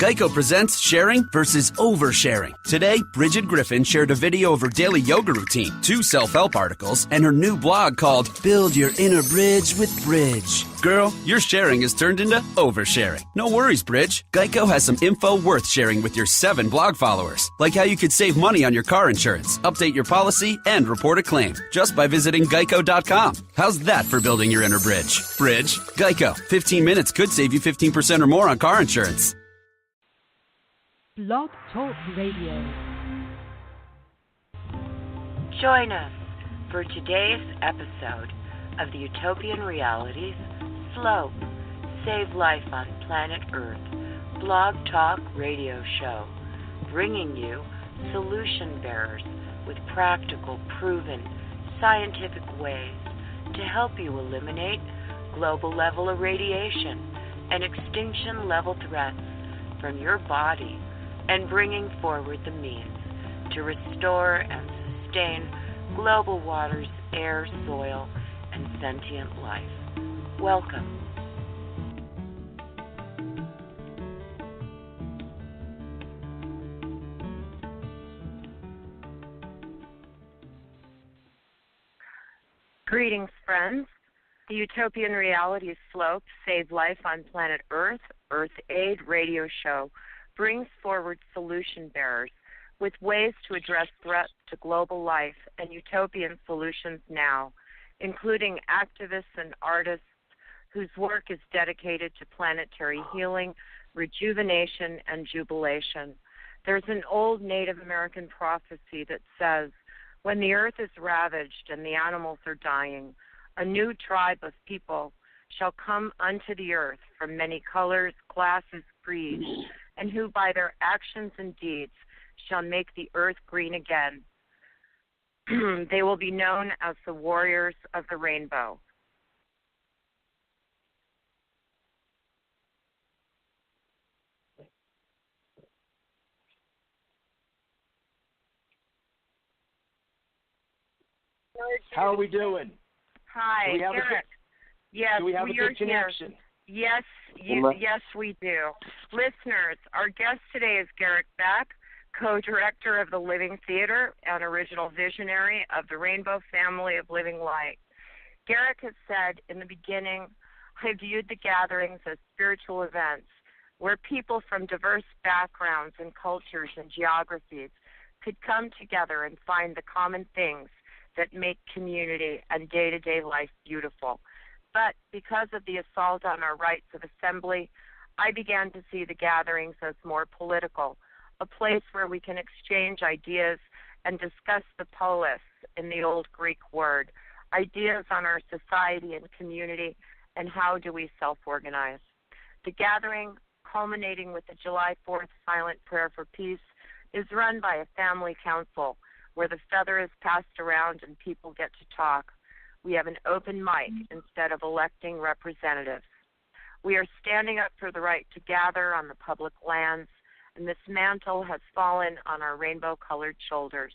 Geico presents sharing versus oversharing. Today, Bridget Griffin shared a video of her daily yoga routine, 2 self-help articles, and her new blog called Build Your Inner Bridge with Bridge. Girl, your sharing has turned into oversharing. No worries, Bridge. Geico has some info worth sharing with your 7 blog followers, like how you could save money on your car insurance, update your policy, and report a claim just by visiting geico.com. How's that for building your inner bridge? Bridge? Geico. 15 minutes could save you 15% or more on car insurance. Blog Talk Radio. Join us for today's episode of the Utopian Realities Slope, Save Life on Planet Earth blog talk radio show, bringing you solution bearers with practical, proven, scientific ways to help you eliminate global level irradiation and extinction level threats from your body, and bringing forward the means to restore and sustain global waters, air, soil, and sentient life. Welcome. Greetings, friends. The Utopian Realities Slope, Save Life on Planet Earth, Earth Aid radio show brings forward solution bearers with ways to address threats to global life and utopian solutions now, including activists and artists whose work is dedicated to planetary healing, rejuvenation, and jubilation. There's an old Native American prophecy that says, when the earth is ravaged and the animals are dying, a new tribe of people shall come unto the earth from many colors, classes, creeds, and who by their actions and deeds shall make the earth green again. They will be known as the warriors of the rainbow. How are we doing? Hi, Garrick. Yes, do we have a good connection? Here. Yes, yes, we do. Listeners, our guest today is Garrick Beck, co-director of the Living Theater and original visionary of the Rainbow Family of Living Light. Garrick has said in the beginning, I viewed the gatherings as spiritual events where people from diverse backgrounds and cultures and geographies could come together and find the common things that make community and day-to-day life beautiful. But because of the assault on our rights of assembly, I began to see the gatherings as more political, a place where we can exchange ideas and discuss the polis in the old Greek word, ideas on our society and community, and how do we self-organize. The gathering, culminating with the July 4th silent prayer for peace, is run by a family council where the feather is passed around and people get to talk. We have an open mic instead of electing representatives. We are standing up for the right to gather on the public lands, and this mantle has fallen on our rainbow-colored shoulders.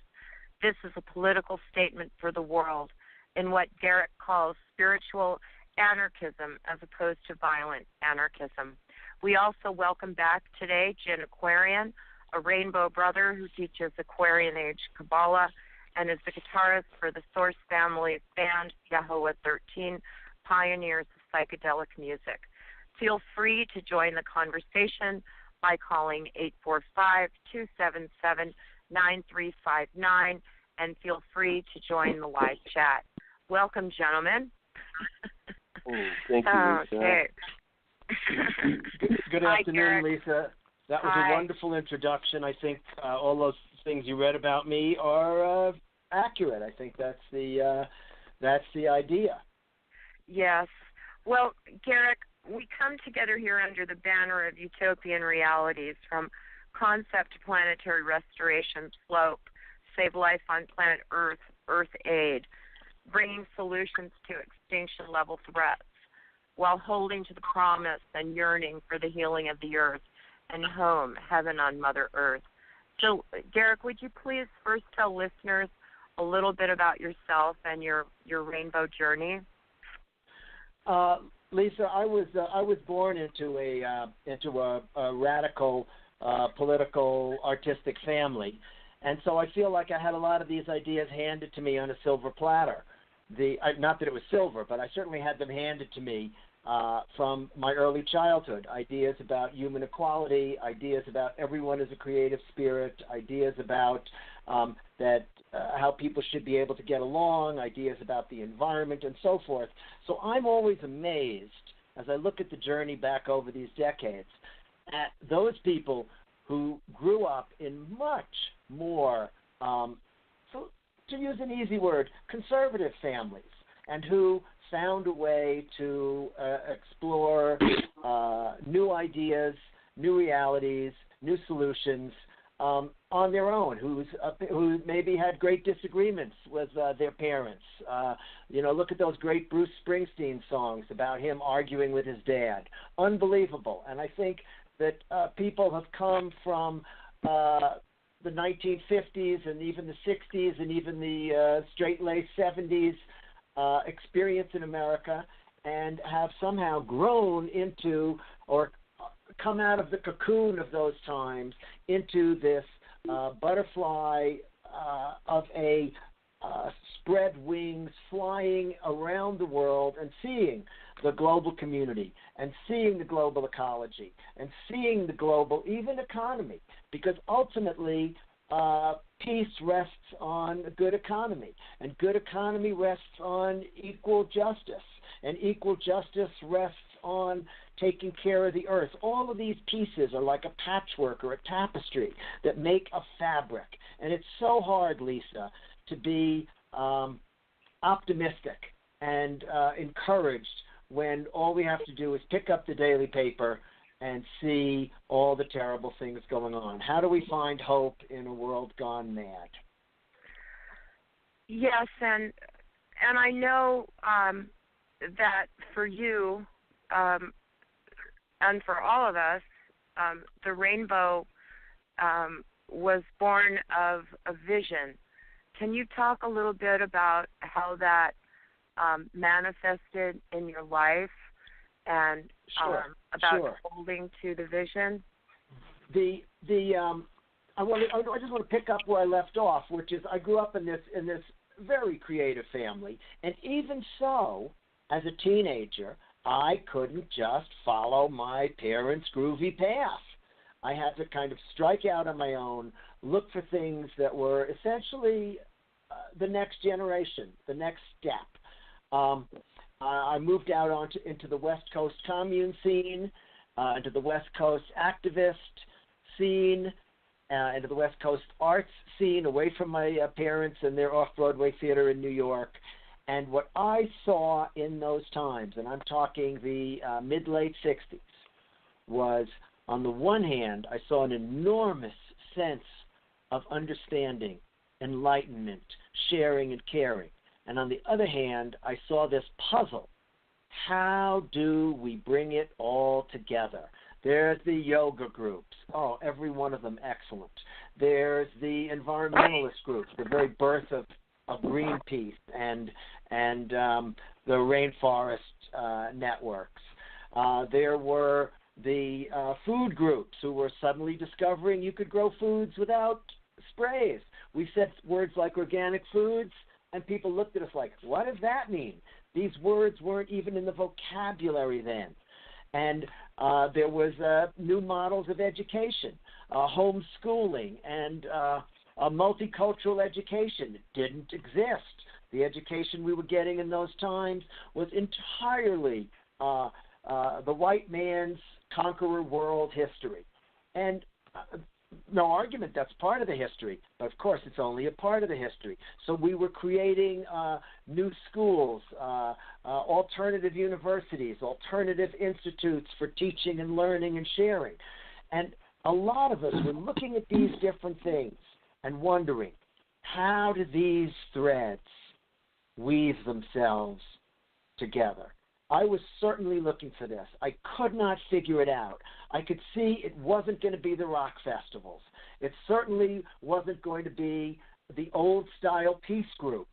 This is a political statement for the world in what Garrick calls spiritual anarchism as opposed to violent anarchism. We also welcome back today Djin Aquarian, a rainbow brother who teaches Aquarian Age Kabbalah and is the guitarist for the Source Family band Yahweh 13, pioneers of psychedelic music. Feel free to join the conversation by calling 845-277-9359 and feel free to join the live chat. Welcome, gentlemen. Thank you, Lisa. Okay. Good Hi, afternoon, Garrick. Lisa. That was Hi. a wonderful introduction. I think all those things you read about me are accurate. I think that's the idea. Yes. Well, Garrick, we come together here under the banner of Utopian Realities, from concept to planetary restoration, slope, save life on planet Earth, Earth Aid, bringing solutions to extinction-level threats, while holding to the promise and yearning for the healing of the Earth and home, heaven on Mother Earth. So, Garrick, would you please first tell listeners a little bit about yourself and your rainbow journey? Lisa, I was born into a radical political artistic family, and so I feel like I had a lot of these ideas handed to me on a silver platter. Not that it was silver, but I certainly had them handed to me from my early childhood. Ideas about human equality, ideas about everyone as a creative spirit, ideas about how people should be able to get along, ideas about the environment, and so forth. So I'm always amazed, as I look at the journey back over these decades, at those people who grew up in much more, to use an easy word, conservative families, and who found a way to explore new ideas, new realities, new solutions on their own, who maybe had great disagreements with their parents. Look at those great Bruce Springsteen songs about him arguing with his dad. Unbelievable. And I think that people have come from the 1950s and even the 60s and even the straight-laced 70s experience in America and have somehow grown into or come out of the cocoon of those times into this butterfly of a spread wings flying around the world and seeing the global community and seeing the global ecology and seeing the global even economy, because ultimately peace rests on a good economy, and good economy rests on equal justice, and equal justice rests on taking care of the earth. All of these pieces are like a patchwork or a tapestry that make a fabric, and it's so hard, Lisa, to be optimistic and encouraged when all we have to do is pick up the daily paper and see all the terrible things going on. How do we find hope in a world gone mad? Yes, and I know that for you and for all of us, the rainbow was born of a vision. Can you talk a little bit about how that manifested in your life and about holding to the vision? I just want to pick up where I left off, which is I grew up in this very creative family, and even so, as a teenager, I couldn't just follow my parents' groovy path. I had to kind of strike out on my own, look for things that were essentially the next generation, the next step. I moved out into the West Coast commune scene, into the West Coast activist scene, into the West Coast arts scene, away from my parents and their off-Broadway theater in New York. And what I saw in those times, and I'm talking the mid-late 60s, was on the one hand, I saw an enormous sense of understanding, enlightenment, sharing, and caring. And on the other hand, I saw this puzzle. How do we bring it all together? There's the yoga groups. Oh, every one of them excellent. There's the environmentalist groups, the very birth of Greenpeace and the rainforest networks. There were the food groups who were suddenly discovering you could grow foods without sprays. We said words like organic foods, and people looked at us like, what does that mean? These words weren't even in the vocabulary then. And there was new models of education, homeschooling, and multicultural education. It didn't exist. The education we were getting in those times was entirely the white man's conqueror world history. And no argument that's part of the history, but of course it's only a part of the history. So we were creating new schools, alternative universities, alternative institutes for teaching and learning and sharing. And a lot of us were looking at these different things and wondering, how do these threads weave themselves together? I was certainly looking for this. I could not figure it out. I could see it wasn't going to be the rock festivals. It certainly wasn't going to be the old-style peace groups.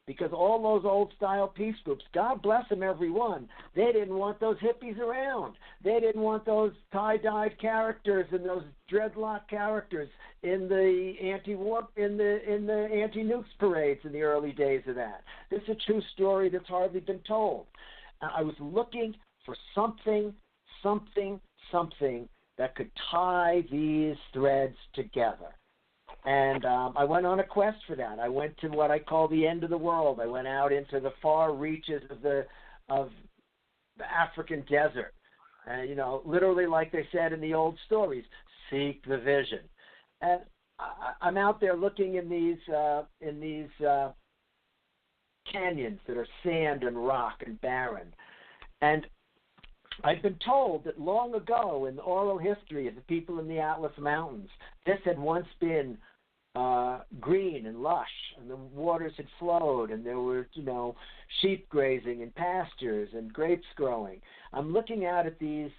because all those old-style peace groups, God bless them, every one, they didn't want those hippies around. They didn't want those tie-dyed characters and those dreadlock characters in the anti-war, in the anti-nukes parades in the early days of that. This is a true story that's hardly been told. I was looking for something that could tie these threads together. And I went on a quest for that. I went to what I call the end of the world. I went out into the far reaches of the African desert. Literally, like they said in the old stories, seek the vision. And I'm out there looking in these canyons that are sand and rock and barren. And I've been told that long ago in the oral history of the people in the Atlas Mountains, this had once been green and lush, and the waters had flowed, and there were, sheep grazing and pastures and grapes growing. I'm looking out at these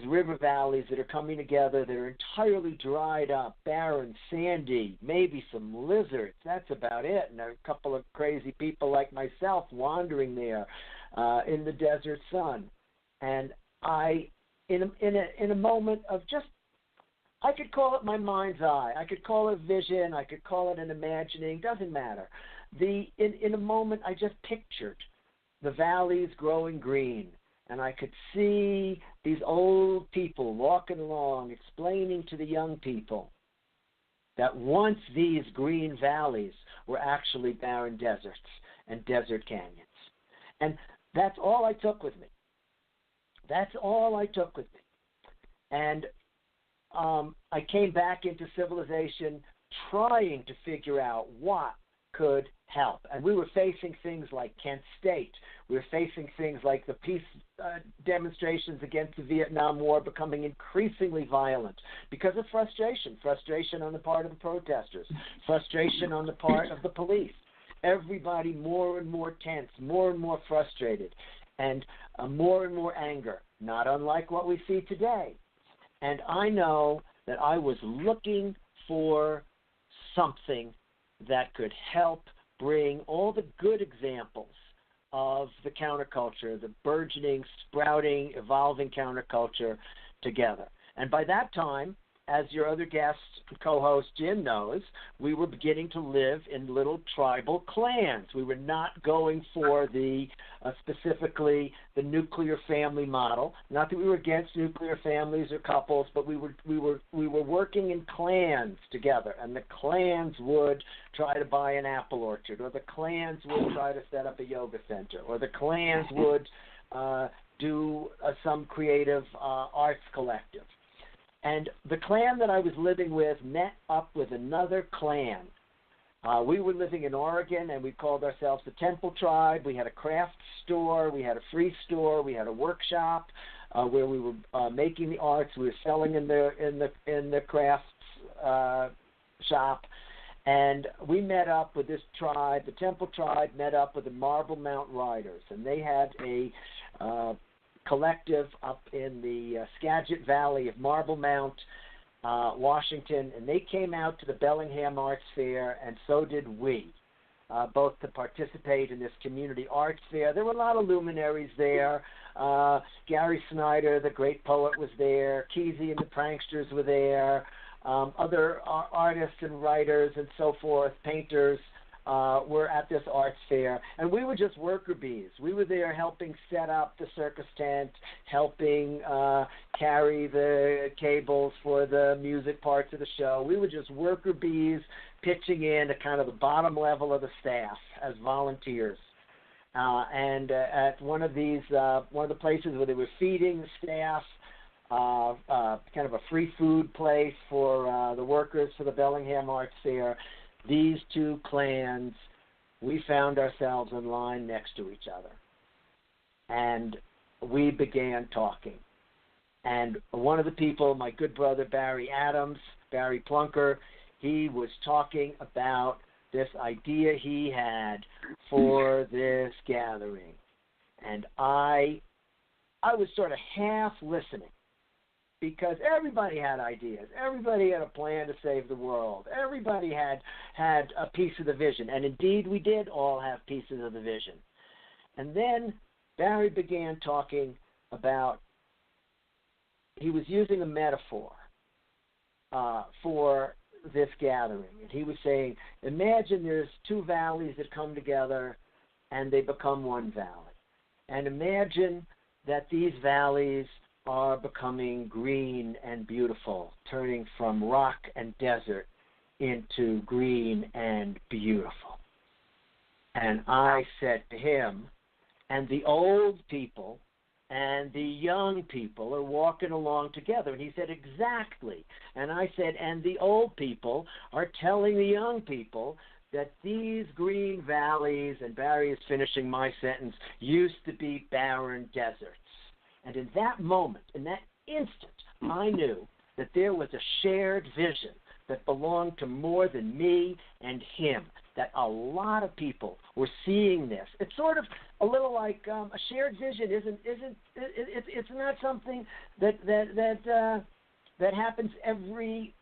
river valleys that are coming together that are entirely dried up, barren, sandy, maybe some lizards. That's about it. And a couple of crazy people like myself wandering there in the desert sun. And I, in a moment of just, I could call it my mind's eye, I could call it vision, I could call it an imagining, doesn't matter. In a moment, I just pictured the valleys growing green, and I could see these old people walking along, explaining to the young people that once these green valleys were actually barren deserts and desert canyons. And that's all I took with me. That's all I took with me. And I came back into civilization trying to figure out what could help. And we were facing things like Kent State. We were facing things like the peace demonstrations against the Vietnam War becoming increasingly violent because of frustration on the part of the protesters, frustration on the part of the police. Everybody more and more tense, more and more frustrated, and more and more anger, not unlike what we see today. And I know that I was looking for something that could help bring all the good examples of the counterculture, the burgeoning, sprouting, evolving counterculture together. And by that time, as your other guest, co-host Djin knows, we were beginning to live in little tribal clans. We were not going for specifically the nuclear family model. Not that we were against nuclear families or couples, but we were working in clans together, and the clans would try to buy an apple orchard, or the clans would try to set up a yoga center, or the clans would do some creative arts collective. And the clan that I was living with met up with another clan. We were living in Oregon, and we called ourselves the Temple Tribe. We had a craft store. We had a free store. We had a workshop where we were making the arts. We were selling in the crafts shop. And we met up with this tribe. The Temple Tribe met up with the Marble Mount Riders, and they had a collective up in the Skagit Valley of Marble Mount, Washington, and they came out to the Bellingham Arts Fair, and so did we, both to participate in this community arts fair. There were a lot of luminaries there. Gary Snyder, the great poet, was there. Kesey and the Pranksters were there. Other artists and writers and so forth, painters, were at this arts fair, and we were just worker bees. We were there helping set up the circus tent, helping carry the cables for the music parts of the show. We were just worker bees pitching in at kind of the bottom level of the staff as volunteers. And at one of the places where they were feeding the staff, kind of a free food place for the workers for the Bellingham Arts Fair, these two clans, we found ourselves in line next to each other. And we began talking. And one of the people, my good brother Barry Plunker, he was talking about this idea he had for this gathering. And I was sort of half listening. because everybody had ideas. Everybody had a plan to save the world. Everybody had a piece of the vision. And indeed, we did all have pieces of the vision. And then Barry began talking about, he was using a metaphor for this gathering. And he was saying, imagine there's two valleys that come together and they become one valley. And imagine that these valleys are becoming green and beautiful, turning from rock and desert into green and beautiful. And I said to him, and the old people and the young people are walking along together. And he said, exactly. And I said, and the old people are telling the young people that these green valleys, and Barry is finishing my sentence, used to be barren deserts. And in that moment, in that instant, I knew that there was a shared vision that belonged to more than me and him, that a lot of people were seeing this. It's sort of a little like a shared vision it's not something that happens every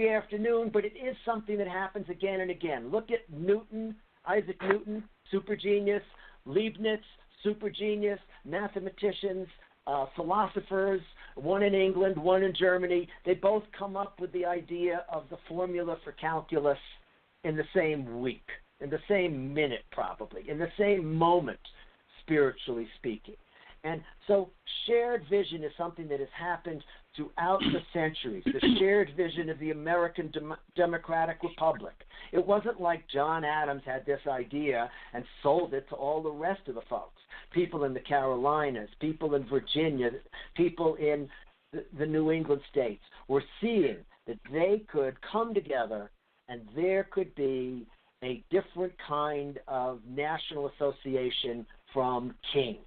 afternoon, but it is something that happens again and again. Look at Newton, Isaac Newton, super genius, Leibniz, super genius, mathematicians, philosophers, one in England, one in Germany. They both come up with the idea of the formula for calculus in the same week, in the same minute probably, in the same moment, spiritually speaking. And so shared vision is something that has happened throughout the centuries, the shared vision of the American Democratic Republic. It wasn't like John Adams had this idea and sold it to all the rest of the folks. People in the Carolinas, people in Virginia, people in the New England states were seeing that they could come together and there could be a different kind of national association from kings.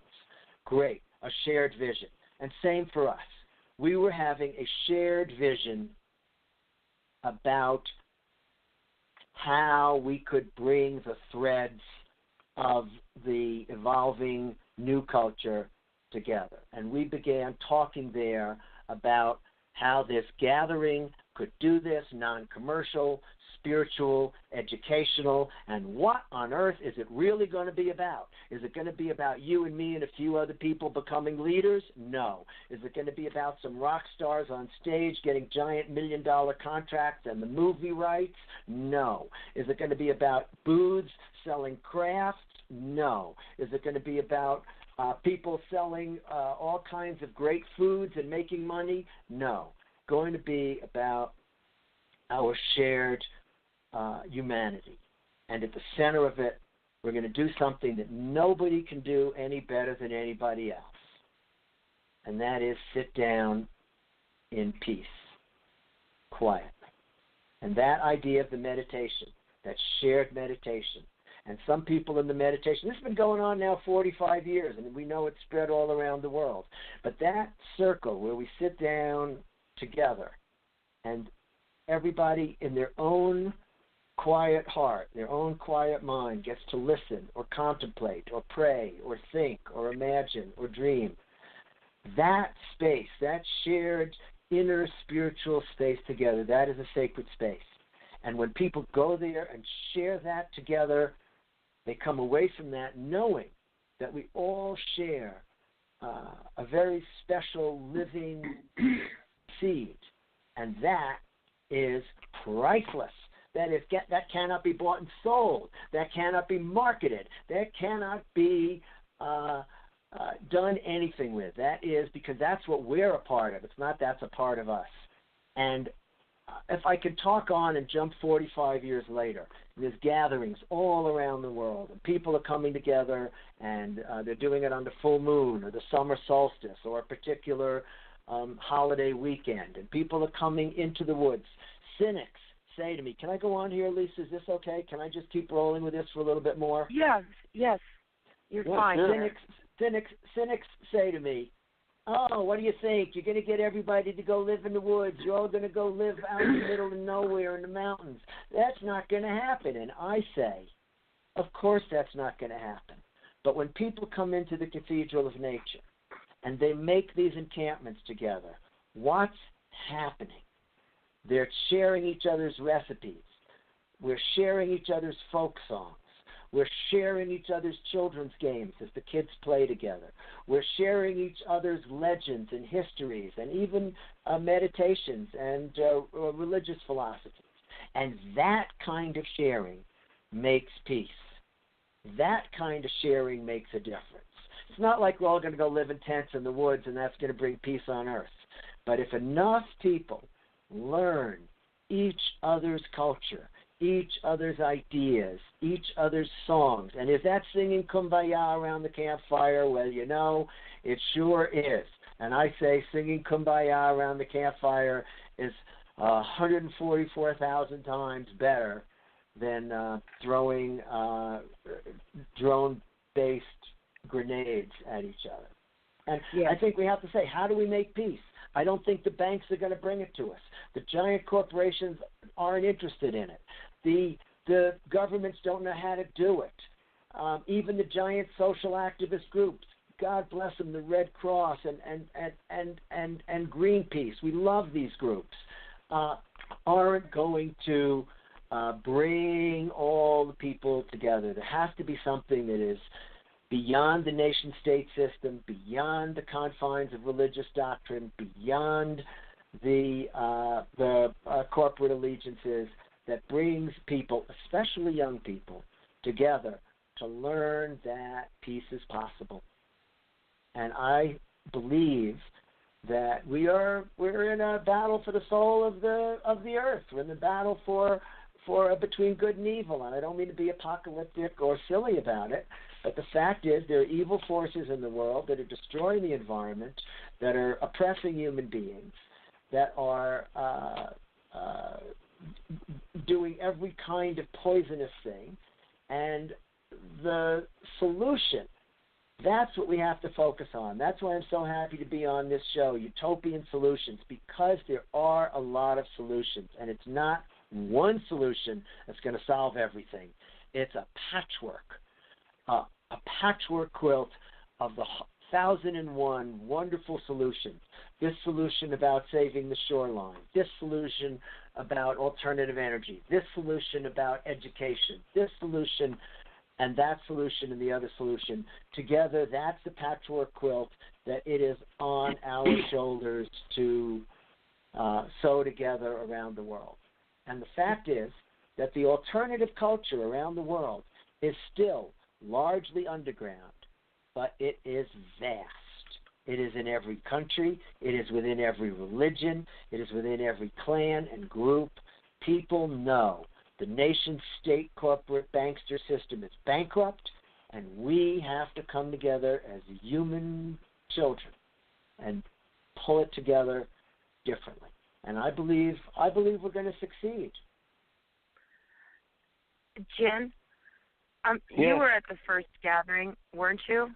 Great, a shared vision. And same for us. We were having a shared vision about how we could bring the threads of the evolving new culture together. And we began talking there about how this gathering could do this, non-commercial, spiritual, educational, and what on earth is it really going to be about? Is it going to be about you and me and a few other people becoming leaders? No. Is it going to be about some rock stars on stage getting giant $1 million contracts and the movie rights? No. Is it going to be about booths selling crafts? No. Is it going to be about people selling all kinds of great foods and making money? No. Going to be about our shared humanity. And at the center of it, we're going to do something that nobody can do any better than anybody else. And that is sit down in peace, quietly. And that idea of the meditation, that shared meditation, and some people in the meditation, this has been going on now 45 years, and we know it's spread all around the world. But that circle where we sit down together and everybody in their own quiet heart, their own quiet mind gets to listen or contemplate or pray or think or imagine or dream. That space, that shared inner spiritual space together, that is a sacred space. And when people go there and share that together, they come away from that knowing that we all share a very special living seed. And that is priceless. That cannot be bought and sold. That cannot be marketed. That cannot be done anything with. That is because that's what we're a part of. It's not that's a part of us. And if I could talk on and jump 45 years later, there's gatherings all around the world, and people are coming together, and they're doing it on the full moon or the summer solstice or a particular holiday weekend, and people are coming into the woods. Cynics say to me, can I go on here, Lisa? Is this okay? Can I just keep rolling with this for a little bit more? Yes. You're fine. Cynics say to me, oh, what do you think? You're going to get everybody to go live in the woods. You're all going to go live out in the middle of nowhere in the mountains. That's not going to happen. And I say, of course that's not going to happen. But when people come into the Cathedral of Nature and they make these encampments together, what's happening? They're sharing each other's recipes. We're sharing each other's folk songs. We're sharing each other's children's games as the kids play together. We're sharing each other's legends and histories and even meditations and religious philosophies. And that kind of sharing makes peace. That kind of sharing makes a difference. It's not like we're all going to go live in tents in the woods and that's going to bring peace on earth. But if enough people learn each other's culture, each other's ideas, each other's songs. And is that singing Kumbaya around the campfire? Well, you know, it sure is. And I say singing Kumbaya around the campfire is 144,000 times better than throwing drone-based grenades at each other. And I think we have to say, how do we make peace? I don't think the banks are going to bring it to us. The giant corporations aren't interested in it. The governments don't know how to do it. Even the giant social activist groups, God bless them, the Red Cross and Greenpeace, we love these groups, aren't going to bring all the people together. There has to be something that is beyond the nation-state system, beyond the confines of religious doctrine, beyond the corporate allegiances, that brings people, especially young people, together to learn that peace is possible. And I believe that we're in a battle for the soul of the earth. We're in the battle for between good and evil. And I don't mean to be apocalyptic or silly about it, but the fact is there are evil forces in the world that are destroying the environment, that are oppressing human beings, that are doing every kind of poisonous thing. And the solution, that's what we have to focus on. That's why I'm so happy to be on this show, Utopian Solutions, because there are a lot of solutions. And it's not one solution that's going to solve everything. It's a patchwork quilt of the 1,001 wonderful solutions. This solution about saving the shoreline, this solution about alternative energy, this solution about education, this solution and that solution and the other solution. Together, that's the patchwork quilt that it is on our shoulders to sew together around the world. And the fact is that the alternative culture around the world is still largely underground, but it is vast. It is in every country. It is within every religion. It is within every clan and group. People know the nation-state corporate bankster system is bankrupt, and we have to come together as human children and pull it together differently. And I believe we're going to succeed. Djin, you were at the first gathering, weren't you?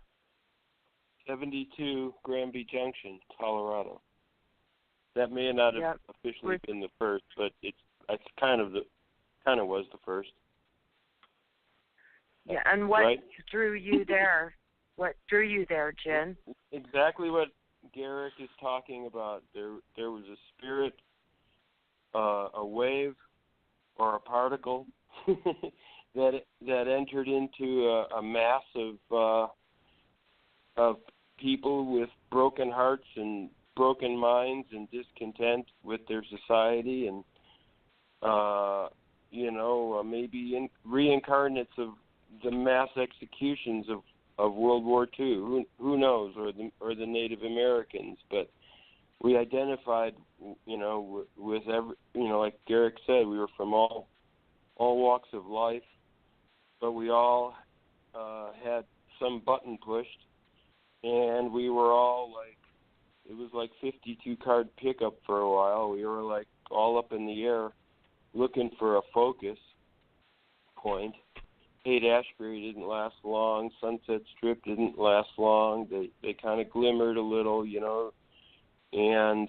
72 Granby Junction, Colorado. That may not have officially been the first, but it's kind of was the first. Yeah, and what drew you there? What drew you there, Djin? Exactly what Garrick is talking about. There was a spirit, a wave, or a particle that entered into a mass of people with broken hearts and broken minds and discontent with their society, and maybe reincarnates of the mass executions of World War II. Who knows, or the Native Americans? But we identified, with every, like Garrick said, we were from all walks of life, but we all had some button pushed, and we were all it was like 52 card pickup for a while. We were like all up in the air, looking for a focus point. Haight-Ashbury didn't last long. Sunset Strip didn't last long. They kind of glimmered a little, and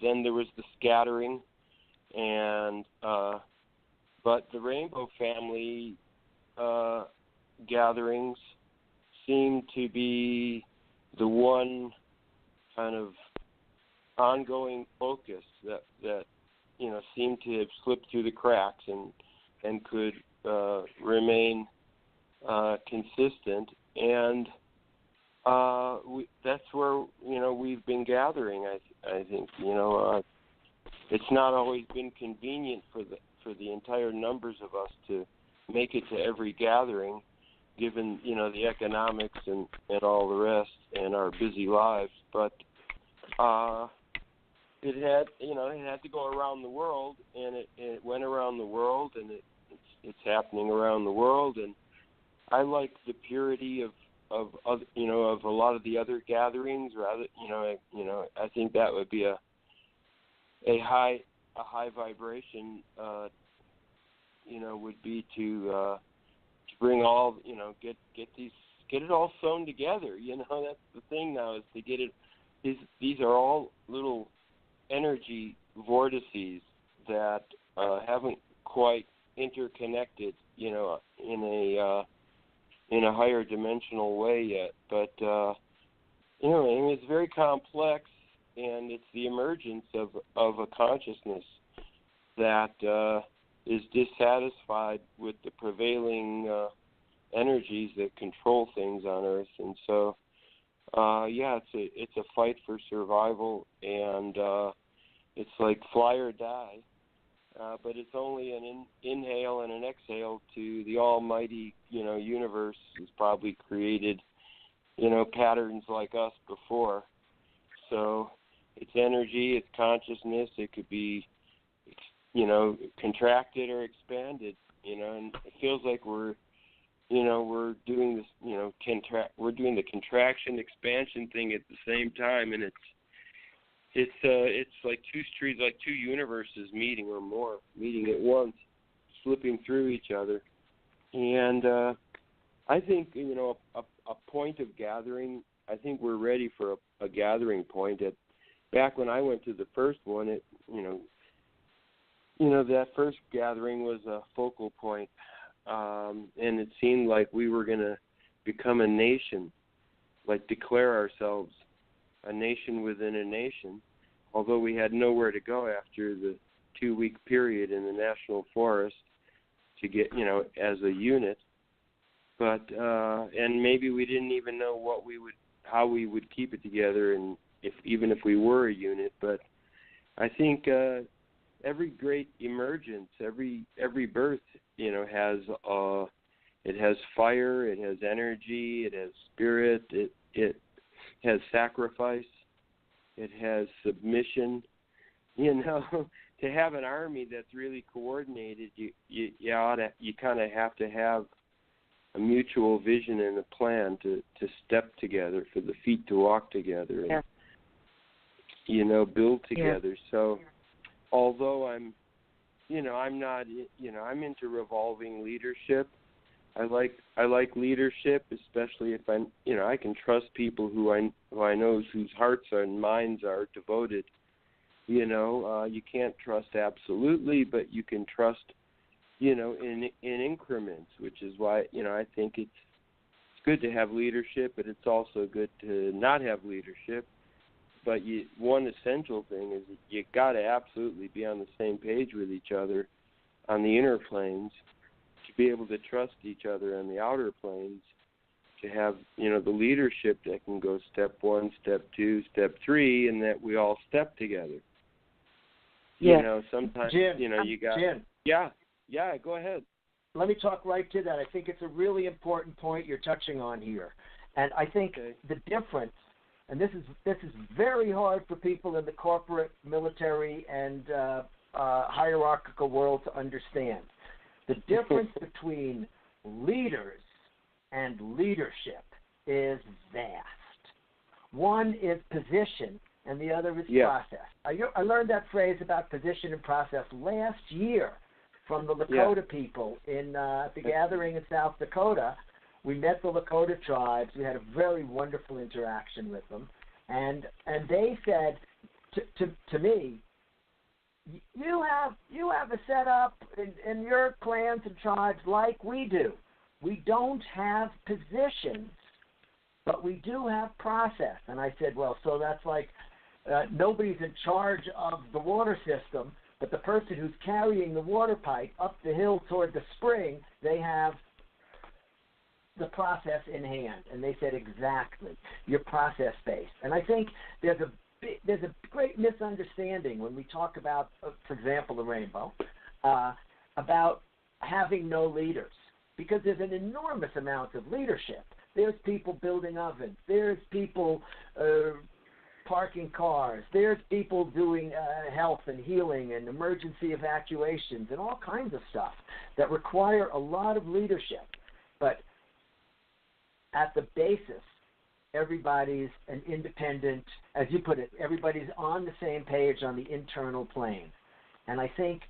then there was the scattering, and but the Rainbow Family gatherings seemed to be the one kind of ongoing focus that seemed to have slipped through the cracks and could remain consistent, and that's where we've been gathering. I think it's not always been convenient for the entire numbers of us to make it to every gathering, given the economics and all the rest and our busy lives, but it had to go around the world, and it went around the world, and it's happening around the world, and I like the purity of a lot of the other gatherings. Rather, I think that would be a high vibration. Would be to bring all get it all sewn together. That's the thing now, is to get it. These are all little energy vortices that haven't quite interconnected, in a higher dimensional way yet. But it's very complex, and it's the emergence of a consciousness that is dissatisfied with the prevailing energies that control things on Earth, and so it's a fight for survival, and it's like fly or die. But it's only an inhale and an exhale to the almighty, universe who's probably created, patterns like us before. So it's energy, it's consciousness. It could be, contracted or expanded, and it feels like we're doing this, we're doing the contraction expansion thing at the same time, and it's like two streets, like two universes meeting or more, meeting at once, slipping through each other. And I think, a point of gathering, I think we're ready for a gathering point. Back when I went to the first one, that first gathering was a focal point, and it seemed like we were going to become a nation, like declare ourselves a nation within a nation, although we had nowhere to go after the 2-week period in the national forest to get, as a unit. But and maybe we didn't even know how we would keep it together, and even if we were a unit. But I think every great emergence, every birth, has it has fire, it has energy, it has spirit, it has sacrifice, it has submission. To have an army that's really coordinated, you kind of have to have a mutual vision and a plan to step together, for the feet to walk together, and build together. Yeah. So, although I'm not, I'm into revolving leadership. I like leadership, especially if I can trust people who I know whose hearts and minds are devoted. You can't trust absolutely, but you can trust, in increments, which is why, I think it's good to have leadership, but it's also good to not have leadership. But one essential thing is that you got to absolutely be on the same page with each other on the inner planes, to be able to trust each other on the outer planes, to have, the leadership that can go step 1, step 2, step 3, and that we all step together. Yeah. Sometimes, Jim, you got... Jim. Yeah, go ahead. Let me talk right to that. I think it's a really important point you're touching on here. And I think the difference, and this is very hard for people in the corporate, military, and hierarchical world to understand. The difference between leaders and leadership is vast. One is position, and the other is process. I learned that phrase about position and process last year from the Lakota people in the gathering in South Dakota. We met the Lakota tribes. We had a very wonderful interaction with them, and they said to me, you have a setup in your clans and tribes like we do. We don't have positions. but we do have process. And I said, well, so that's like nobody's in charge of the water system, but the person who's carrying the water pipe up the hill toward the spring, they have the process in hand. And they said, exactly, you're process-based. And I think there's a great misunderstanding when we talk about, for example, the rainbow, about having no leaders, because there's an enormous amount of leadership. There's people building ovens. There's people parking cars. There's people doing health and healing and emergency evacuations and all kinds of stuff that require a lot of leadership. But at the basis, everybody's an independent, as you put it, everybody's on the same page on the internal plane. And I think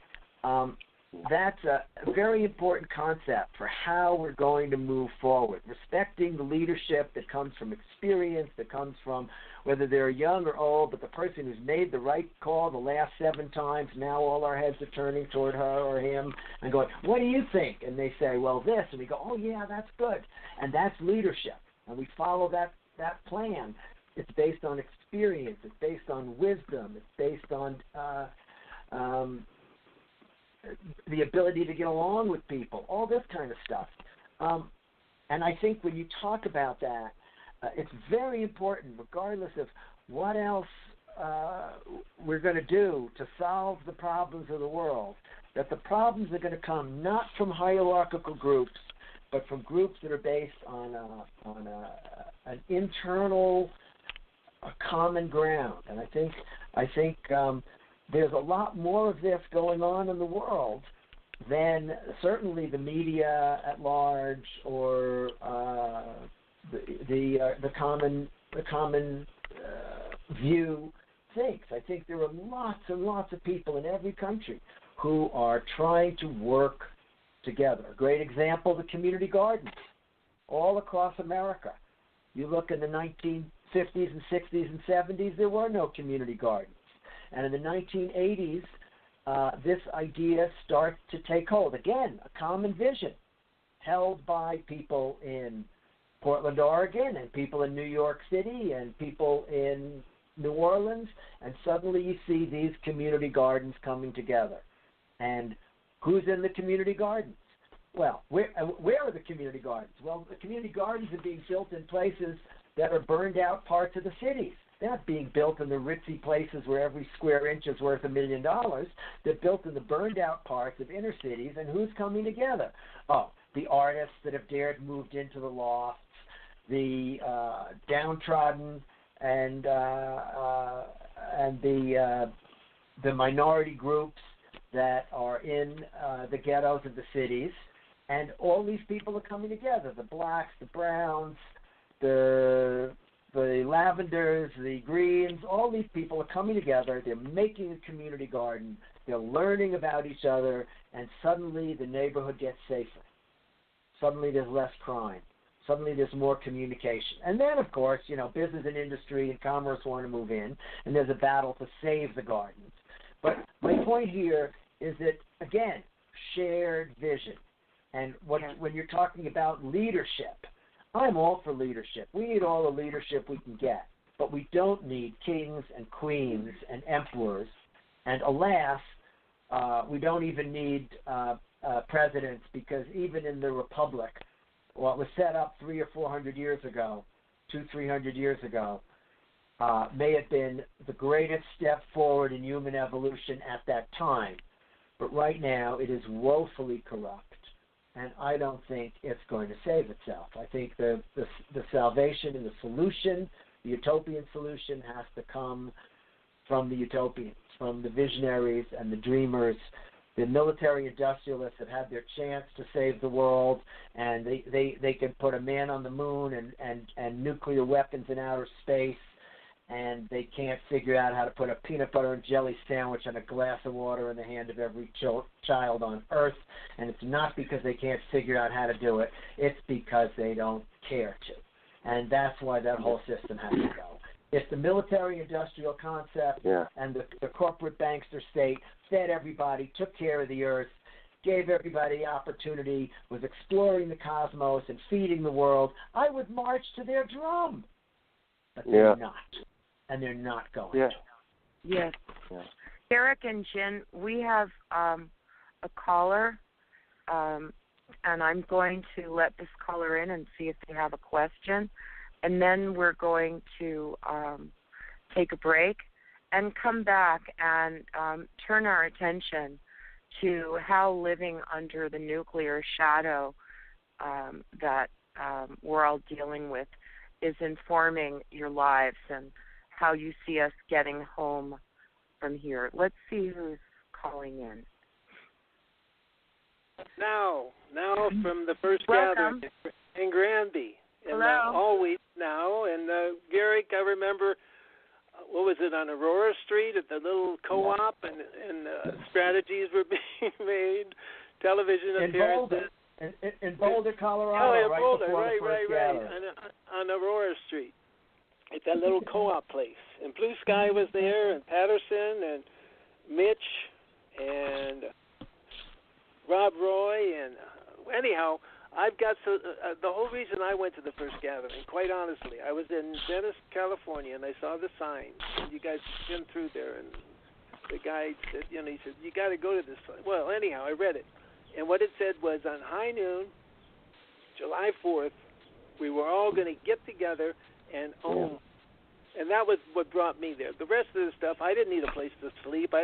that's a very important concept for how we're going to move forward, respecting the leadership that comes from experience, that comes from whether they're young or old, but the person who's made the right call the last 7 times, now all our heads are turning toward her or him and going, what do you think? And they say, well, this. And we go, oh, yeah, that's good. And that's leadership. And we follow that plan. It's based on experience. It's based on wisdom. It's based on the ability to get along with people, all this kind of stuff. And I think when you talk about that, it's very important, regardless of what else we're going to do to solve the problems of the world, that the problems are going to come not from hierarchical groups, but from groups that are based on an internal common ground. And I think there's a lot more of this going on in the world than certainly the media at large or the common view thinks. I think there are lots and lots of people in every country who are trying to work together. A great example, the community gardens all across America. You look in the 1950s and 60s and 70s, there were no community gardens. And in the 1980s, this idea starts to take hold. Again, a common vision held by people in Portland, Oregon, and people in New York City, and people in New Orleans, and suddenly you see these community gardens coming together. And who's in the community gardens? Well, where are the community gardens? Well, the community gardens are being built in places that are burned out parts of the cities. They're not being built in the ritzy places where every square inch is worth $1 million. They're built in the burned out parts of inner cities, and who's coming together? Oh, the artists that have dared moved into the lofts, the downtrodden, and the minority groups that are in the ghettos of the cities, and all these people are coming together, the blacks, the browns, the lavenders, the greens, all these people are coming together, they're making a community garden, they're learning about each other, and suddenly the neighborhood gets safer. Suddenly there's less crime. Suddenly there's more communication. And then, of course, business and industry and commerce want to move in, and there's a battle to save the gardens. But my point here is that, again, shared vision. And when you're talking about leadership, I'm all for leadership. We need all the leadership we can get. But we don't need kings and queens and emperors. And alas, we don't even need presidents, because even in the Republic, what was set up 300 or 400 years ago, 200-300 years ago, may have been the greatest step forward in human evolution at that time. But right now, it is woefully corrupt, and I don't think it's going to save itself. I think the salvation and the solution, the utopian solution, has to come from the utopians, from the visionaries and the dreamers. The military industrialists have had their chance to save the world, and they can put a man on the moon and nuclear weapons in outer space, and they can't figure out how to put a peanut butter and jelly sandwich and a glass of water in the hand of every child on Earth. And it's not because they can't figure out how to do it. It's because they don't care to. And that's why that whole system has to go. It's the military-industrial concept, and the corporate bankster state fed everybody, took care of the Earth, gave everybody opportunity, was exploring the cosmos and feeding the world, I would march to their drum. But they're not. And they're not going to. Yes. Garrick and Djin, we have a caller, and I'm going to let this caller in and see if they have a question. And then we're going to take a break and come back and turn our attention to how living under the nuclear shadow that we're all dealing with is informing your lives and how you see us getting home from here. Let's see who's calling in. Now from the first Welcome. gathering in Granby. And, Hello. Always now. And Garrick, I remember, what was it, on Aurora Street at the little co-op, and strategies were being made, television appearances. In Boulder, Colorado, Boulder, before the first gathering. on Aurora Street, at that little co-op place. And Blue Sky was there, and Patterson, and Mitch, and Rob Roy, and anyhow, I've got the whole reason I went to the first gathering, quite honestly, I was in Venice, California, and I saw the sign. And you guys been through there, and the guy said, he said, you got to go to this. Well, anyhow, I read it. And what it said was on high noon, July 4th, we were all going to get together and own. And that was what brought me there. The rest of the stuff, I didn't need a place to sleep. I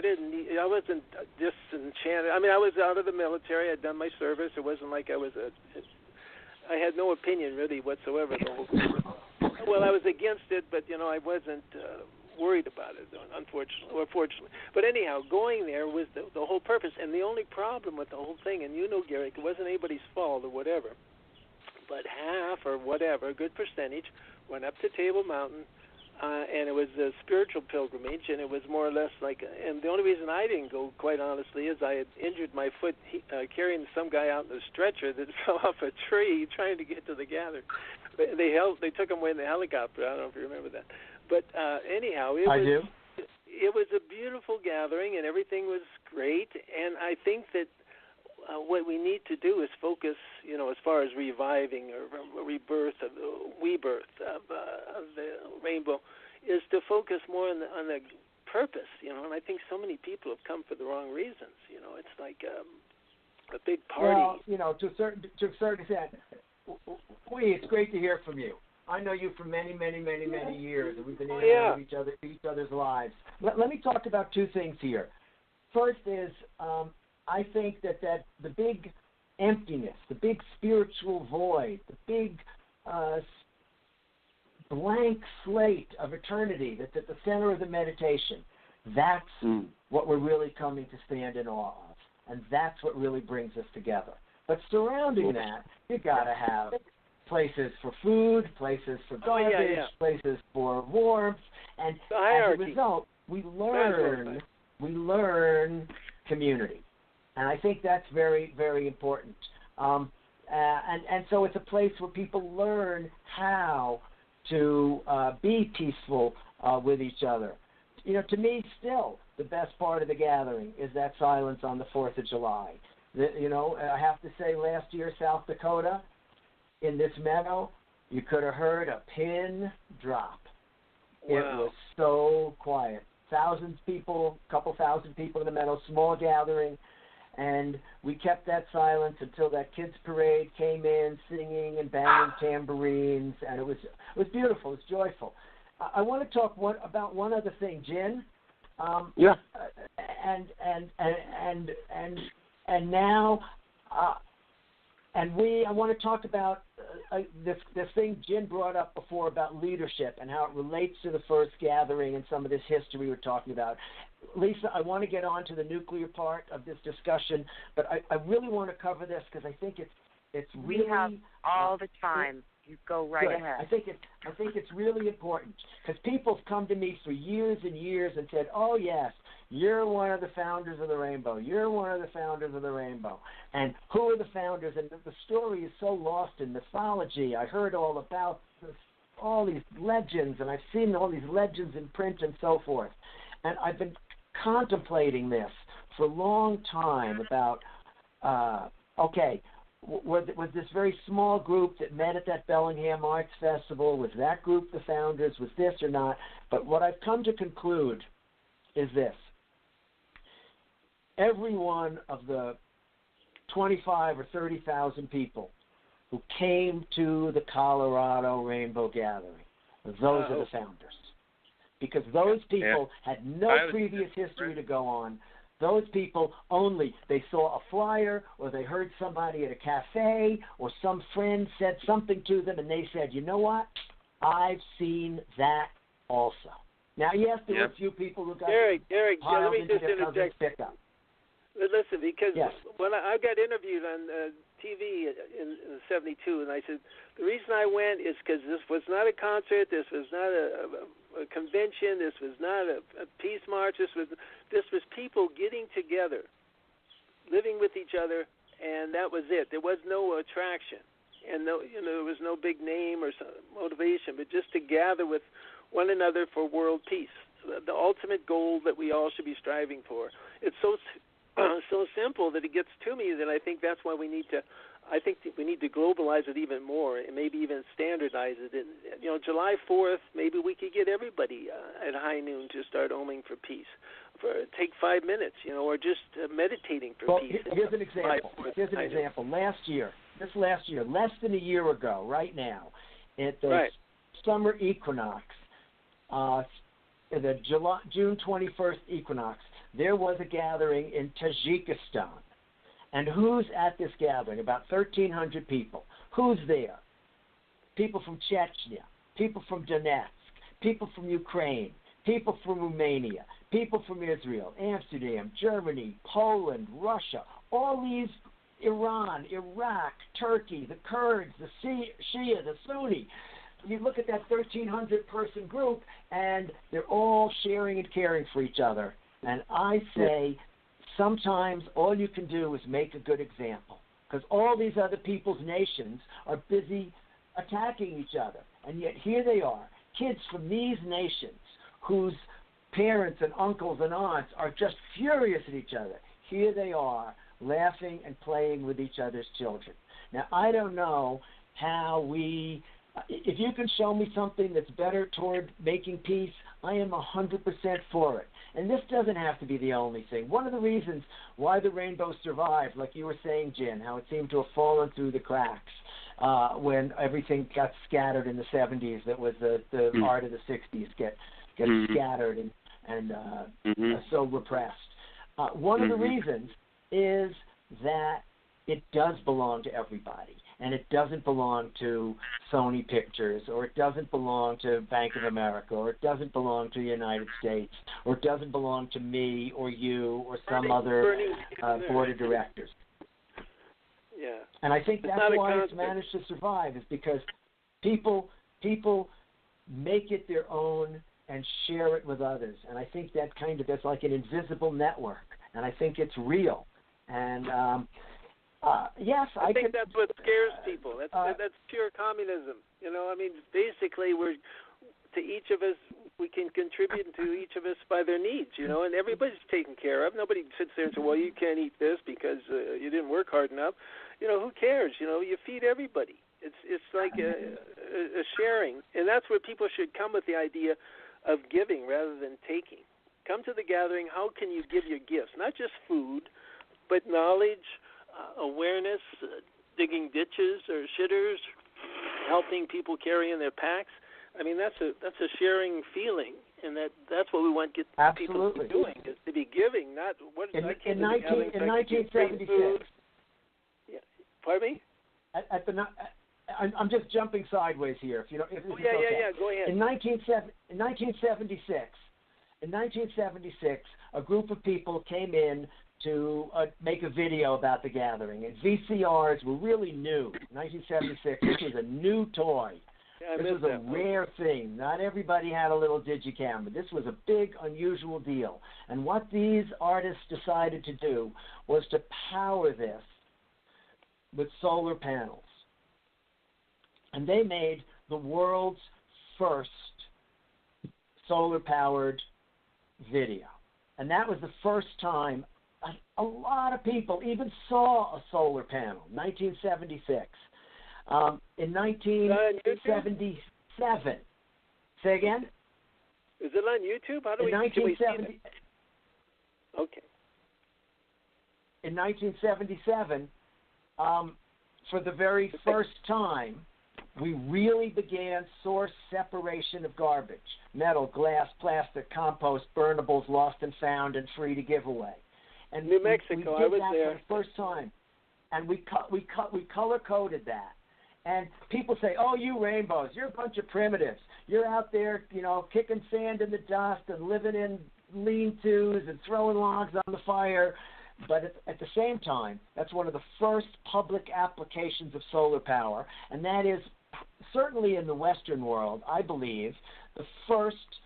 wasn't disenchanted. I mean, I was out of the military. I'd done my service. It wasn't like I had no opinion really whatsoever. Well, I was against it, but, I wasn't worried about it, unfortunately or fortunately. But anyhow, going there was the whole purpose. And the only problem with the whole thing, and Garrick, it wasn't anybody's fault or whatever, but half or whatever, a good percentage, went up to Table Mountain, and it was a spiritual pilgrimage, and it was more or less like, and the only reason I didn't go, quite honestly, is I had injured my foot carrying some guy out in a stretcher that fell off a tree trying to get to the gathering. They took him away in the helicopter. I don't know if you remember that. But anyhow, I do. It was a beautiful gathering, and everything was great, and I think that what we need to do is focus, as far as reviving or rebirth of the rainbow, is to focus more on the purpose, and I think so many people have come for the wrong reasons. It's like a big party. Well, to a certain extent, it's great to hear from you. I know you for many, many, many, many years, and we've been in and out of each other's lives. Let me talk about two things here. First is, I think that the big emptiness, the big spiritual void, the big blank slate of eternity that's at the center of the meditation, that's what we're really coming to stand in awe of. And that's what really brings us together. But surrounding that, you got to have places for food, places for garbage, places for warmth, and as a result, we learn community. And I think that's very, very important. And so it's a place where people learn how to be peaceful with each other. To me, still, the best part of the gathering is that silence on the 4th of July. I have to say, last year, South Dakota, in this meadow, you could have heard a pin drop. Wow. It was so quiet. Couple thousand people in the meadow, small gathering. And we kept that silence until that kids' parade came in, singing and banging tambourines, and it was beautiful. It was joyful. I want to talk about one other thing, Djin. And now, I want to talk about this thing Djin brought up before about leadership and how it relates to the first gathering and some of this history we're talking about. Lisa, I want to get on to the nuclear part of this discussion, but I really want to cover this because I think it's really... We have all the time. You go right ahead. I think it's really important because people have come to me for years and years and said, oh, yes, you're one of the founders of the rainbow. You're one of the founders of the rainbow. And who are the founders? And the story is so lost in mythology. I heard all about all these legends, and I've seen all these legends in print and so forth. And I've been contemplating this for a long time about okay, was this very small group that met at that Bellingham Arts Festival, was that group the founders, was this or not? But what I've come to conclude is this. Every one of the 25 or 30,000 people who came to the Colorado Rainbow Gathering, those are the founders. Because those people had no previous history to go on. Those people only, they saw a flyer or they heard somebody at a cafe or some friend said something to them and they said, you know what, I've seen that also. Now, yes, there were a few people who got Garrick, piled let me into just their interject. pickup. Listen, because yes. when I got interviewed on TV in 72, and I said, the reason I went is because this was not a concert, this was not a convention, this was not a peace march, this was people getting together, living with each other, and that was it. There was no attraction, and there was no big name or some motivation, but just to gather with one another for world peace, the ultimate goal that we all should be striving for. It's so simple that it gets to me that I think that's why we need to globalize it even more and maybe even standardize it. And, July 4th, maybe we could get everybody at high noon to start oming for peace. Take 5 minutes, or just meditating for peace. Here's an example. Last year, less than a year ago, right now, at the summer equinox, the June 21st equinox, there was a gathering in Tajikistan. And who's at this gathering? About 1,300 people. Who's there? People from Chechnya, people from Donetsk, people from Ukraine, people from Romania, people from Israel, Amsterdam, Germany, Poland, Russia, all these, Iran, Iraq, Turkey, the Kurds, the Shia, the Sunni. You look at that 1,300-person group, and they're all sharing and caring for each other. And I say sometimes all you can do is make a good example, because all these other people's nations are busy attacking each other. And yet here they are, kids from these nations whose parents and uncles and aunts are just furious at each other. Here they are laughing and playing with each other's children. Now, I don't know how if you can show me something that's better toward making peace, I am 100% for it. And this doesn't have to be the only thing. One of the reasons why the rainbow survived, like you were saying, Djin, how it seemed to have fallen through the cracks when everything got scattered in the 70s, that was the art of the 60s get scattered and so repressed. One of the reasons is that it does belong to everybody. And it doesn't belong to Sony Pictures, or it doesn't belong to Bank of America, or it doesn't belong to the United States, or it doesn't belong to me or you or some other board of directors. Yeah. And I think that's why it's managed to survive, is because people make it their own and share it with others. And I think that's like an invisible network. And I think it's real. And yes, I think that's what scares people. That's pure communism. Basically, to each of us, we can contribute to each of us by their needs, and everybody's taken care of. Nobody sits there and says, well, you can't eat this because you didn't work hard enough. Who cares? You feed everybody. It's like a sharing, and that's where people should come with the idea of giving rather than taking. Come to the gathering. How can you give your gifts? Not just food, but knowledge, awareness, digging ditches or shitters, helping people carry in their packs. I mean, that's a sharing feeling, and that's what we want people to be doing, is to be giving, not what in 1976. Yeah. Pardon me? I'm just jumping sideways here. If okay. Go ahead. In 1976, a group of people came in to make a video about the gathering, and VCRs were really new. 1976, this was a new toy. Yeah, this was a rare thing. Not everybody had a little digicamera. This was a big, unusual deal. And what these artists decided to do was to power this with solar panels. And they made the world's first solar-powered video. And that was the first time a lot of people even saw a solar panel. 1976. In 1977. Say again? Is it on YouTube? How do in can we see it? Okay. In 1977, for the very first time, we really began source separation of garbage: metal, glass, plastic, compost, burnables, lost and found, and free to give away. And New Mexico, we did I was that there for the first time, and we color coded that. And people say, "Oh, you rainbows, you're a bunch of primitives. You're out there, kicking sand in the dust and living in lean-tos and throwing logs on the fire." But at the same time, that's one of the first public applications of solar power, and that is certainly in the Western world, I believe, the first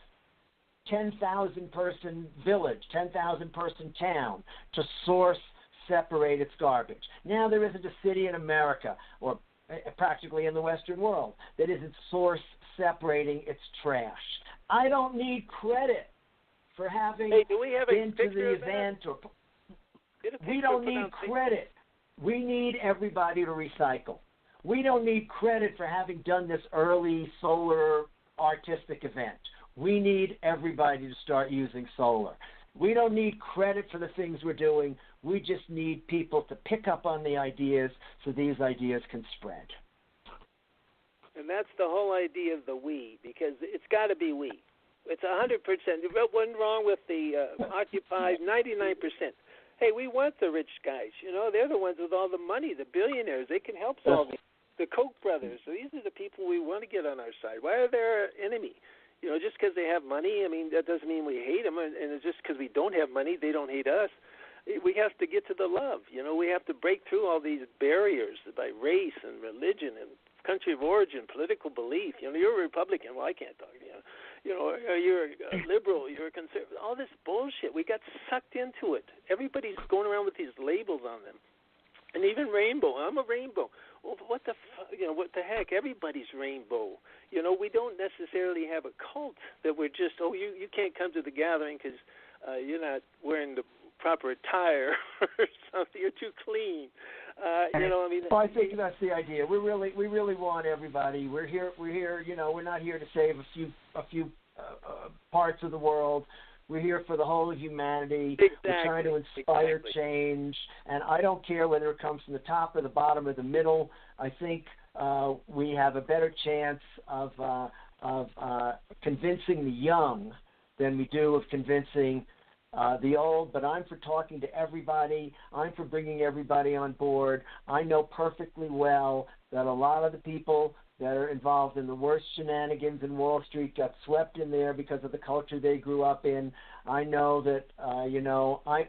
10,000-person village, 10,000-person town to source separate its garbage. Now there isn't a city in America or practically in the Western world that isn't source separating its trash. I don't need credit for having been to the event or... We don't need credit. We need everybody to recycle. We don't need credit for having done this early solar artistic event. We need everybody to start using solar. We don't need credit for the things we're doing. We just need people to pick up on the ideas so these ideas can spread. And that's the whole idea of the we, because it's got to be we. It's 100%. There wasn't wrong with the occupied 99%. Hey, we want the rich guys. They're the ones with all the money, the billionaires. They can help solve it. The Koch brothers. So these are the people we want to get on our side. Why are they our enemy? Just because they have money, that doesn't mean we hate them. And it's just because we don't have money, they don't hate us. We have to get to the love. We have to break through all these barriers by race and religion and country of origin, political belief. You're a Republican. Well, I can't talk to you. You're a liberal, you're a conservative, all this bullshit. We got sucked into it. Everybody's going around with these labels on them. And even rainbow. I'm a rainbow. Well, what the heck? Everybody's rainbow. We don't necessarily have a cult that we're just, you can't come to the gathering because you're not wearing the proper attire or something. You're too clean. Well, I think that's the idea. We really want everybody. We're here. We're not here to save a few parts of the world. We're here for the whole of humanity. Exactly. We're trying to inspire change, and I don't care whether it comes from the top or the bottom or the middle. I think we have a better chance of convincing the young than we do of convincing the old. But I'm for talking to everybody. I'm for bringing everybody on board. I know perfectly well that a lot of the people that are involved in the worst shenanigans in Wall Street got swept in there because of the culture they grew up in. I know that,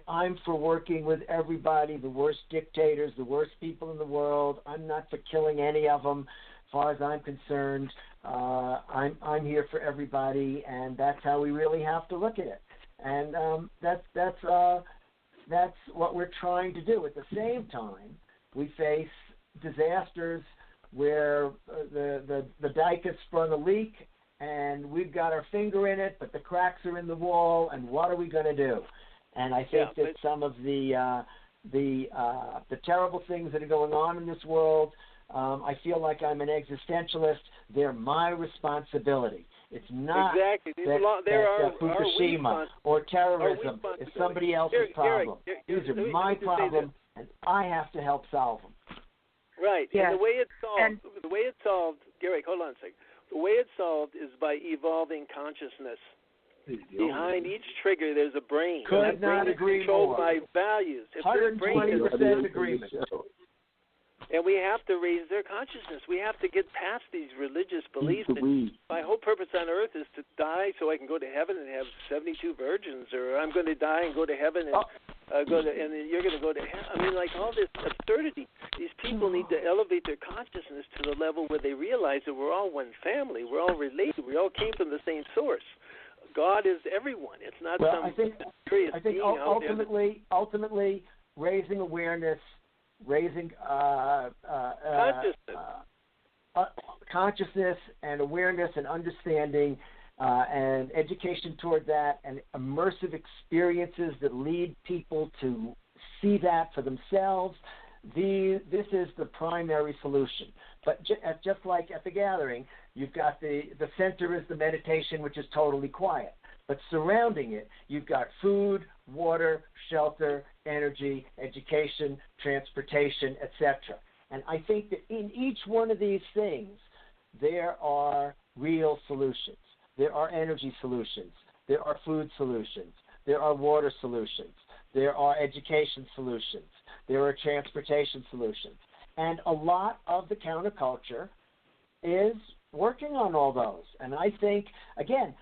I'm for working with everybody, the worst dictators, the worst people in the world. I'm not for killing any of them. As far as I'm concerned, I'm here for everybody, and that's how we really have to look at it. And that's what we're trying to do. At the same time, we face disasters where the dike has sprung a leak, and we've got our finger in it, but the cracks are in the wall, and what are we going to do? And I think that some of the terrible things that are going on in this world, I feel like I'm an existentialist. They're my responsibility. It's not that Fukushima or terrorism is somebody else's problem. These are my problem, and I have to help solve them. Right. Yes. And the way it's solved, Garrick, hold on a second. The way it's solved is by evolving consciousness. Behind each trigger, there's a brain. Could not agree more. Controlled by values. 120% agreement. And we have to raise their consciousness. We have to get past these religious beliefs. My whole purpose on earth is to die so I can go to heaven and have 72 virgins, or I'm going to die and go to heaven and and then you're going to go to hell. All this absurdity. These people need to elevate their consciousness to the level where they realize that we're all one family. We're all related. We all came from the same source. God is everyone. It's not some mysterious being out there. Ultimately, raising awareness, raising consciousness and awareness and understanding and education toward that, and immersive experiences that lead people to see that for themselves, this is the primary solution. But just like at the gathering, you've got the center is the meditation, which is totally quiet. But surrounding it, you've got food, water, shelter, energy, education, transportation, etc. And I think that in each one of these things, there are real solutions. There are energy solutions. There are food solutions. There are water solutions. There are education solutions. There are transportation solutions. And a lot of the counterculture is working on all those. And I think, again,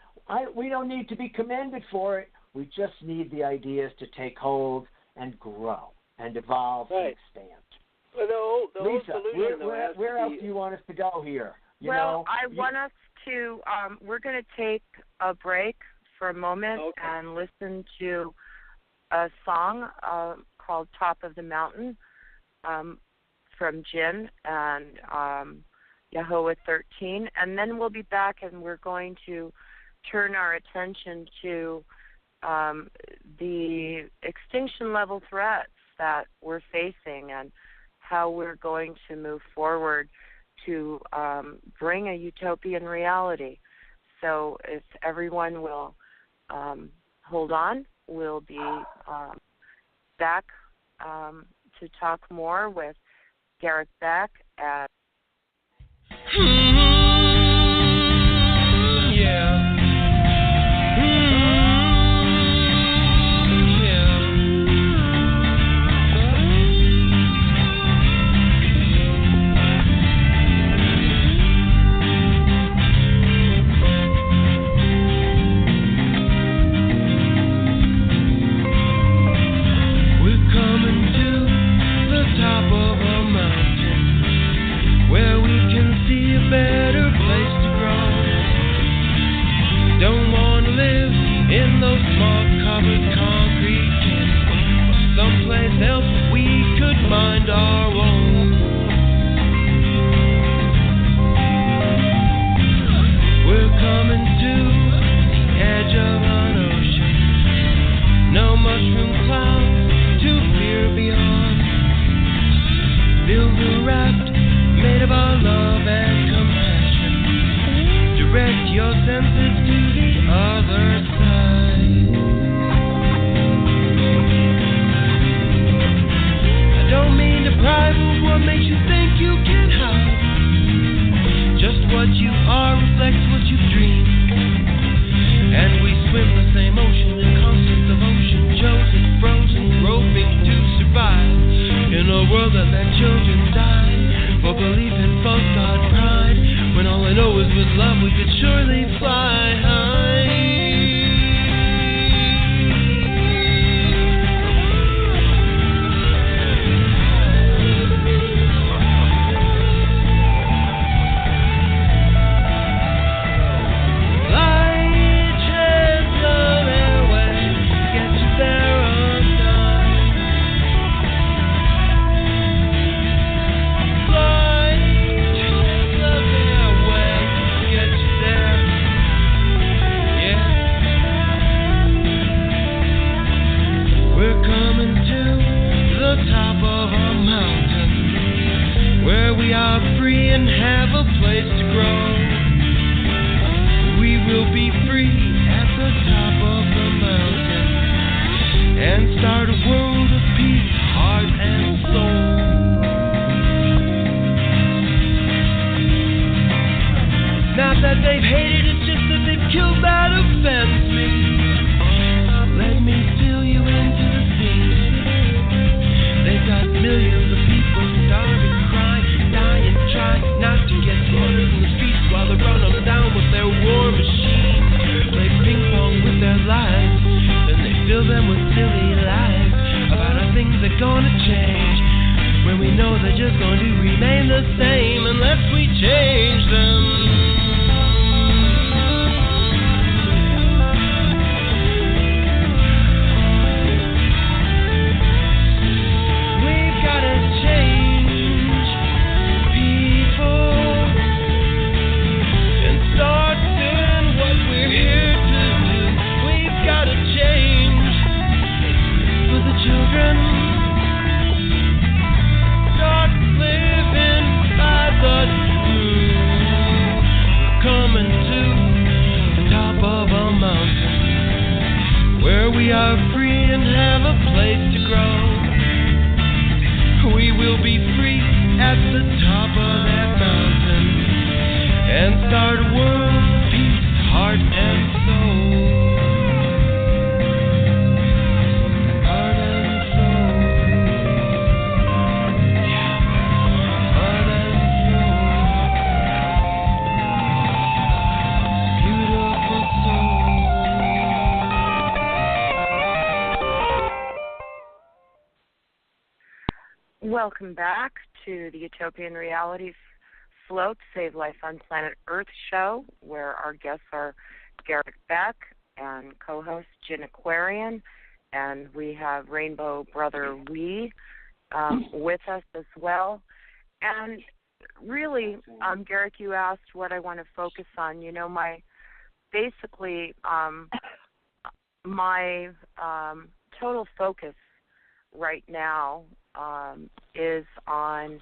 we don't need to be commended for it. We just need the ideas to take hold and grow and evolve and expand. Well, the whole Lisa, solution, where else do you want us to go here? I want us to, we're going to take a break for a moment and listen to a song called Top of the Mountain from Djin and Yahweh 13. And then we'll be back and we're going to turn our attention to the extinction level threats that we're facing and how we're going to move forward to bring a utopian reality. So if everyone will hold on, we'll be back to talk more with Garrick Beck at children at the top of that mountain and start world peace, heart and soul. Heart and soul. Yeah. Heart and soul. Beautiful soul. Welcome back to the Utopian Reality Float Save Life on Planet Earth show, where our guests are Garrick Beck and co-host Djin Aquarian, and we have Rainbow Brother Wee with us as well. And really, Garrick, you asked what I want to focus on. You know, my total focus right now is on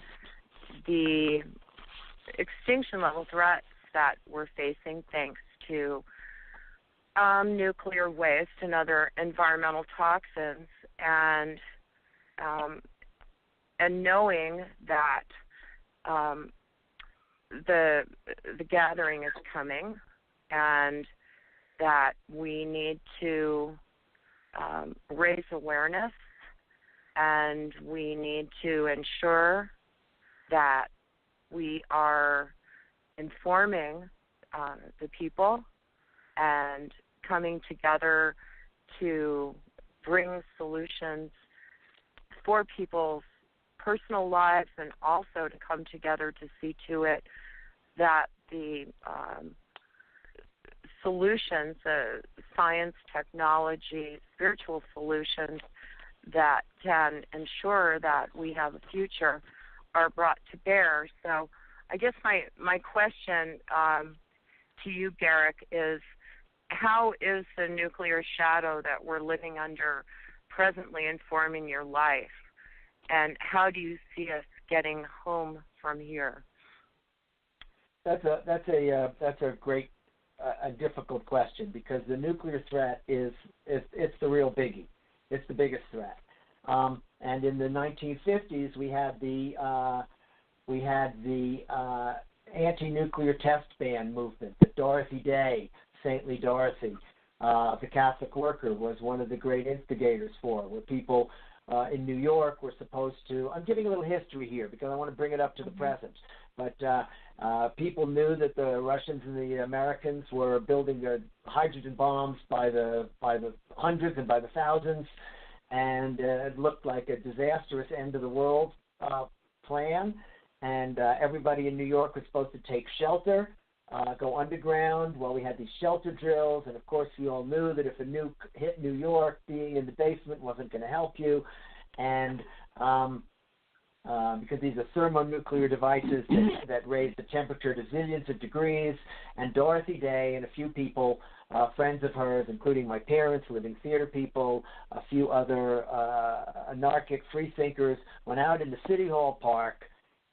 the extinction level threats that we're facing thanks to nuclear waste and other environmental toxins, and knowing that the gathering is coming, and that we need to raise awareness, and we need to ensure that we are informing the people and coming together to bring solutions for people's personal lives, and also to come together to see to it that the solutions, science, technology, spiritual solutions that can ensure that we have a future are brought to bear. So I guess my question to you, Garrick, is how is the nuclear shadow that we're living under presently informing your life, and how do you see us getting home from here? That's a great a difficult question, because the nuclear threat is the real biggie. It's the biggest threat. And in the 1950s, we had the anti-nuclear test ban movement that Dorothy Day, Saintly Dorothy, the Catholic worker, was one of the great instigators for, where people in New York were supposed to, I'm giving a little history here because I want to bring it up to the present, but people knew that the Russians and the Americans were building their hydrogen bombs by the hundreds and by the thousands, and it looked like a disastrous end of the world plan, and everybody in New York was supposed to take shelter, go underground while we had these shelter drills, and of course we all knew that if a nuke hit New York, being in the basement wasn't going to help you, and because these are thermonuclear devices that raise the temperature to zillions of degrees, and Dorothy Day and a few people, friends of hers, including my parents, living theater people, a few other anarchic free thinkers, went out into City Hall Park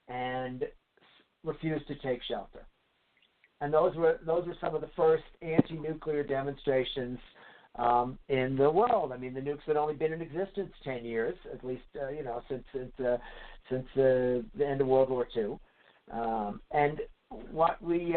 and refused to take shelter. And those were some of the first anti-nuclear demonstrations in the world. I mean, the nukes had only been in existence 10 years, at least, since the end of World War II. And what we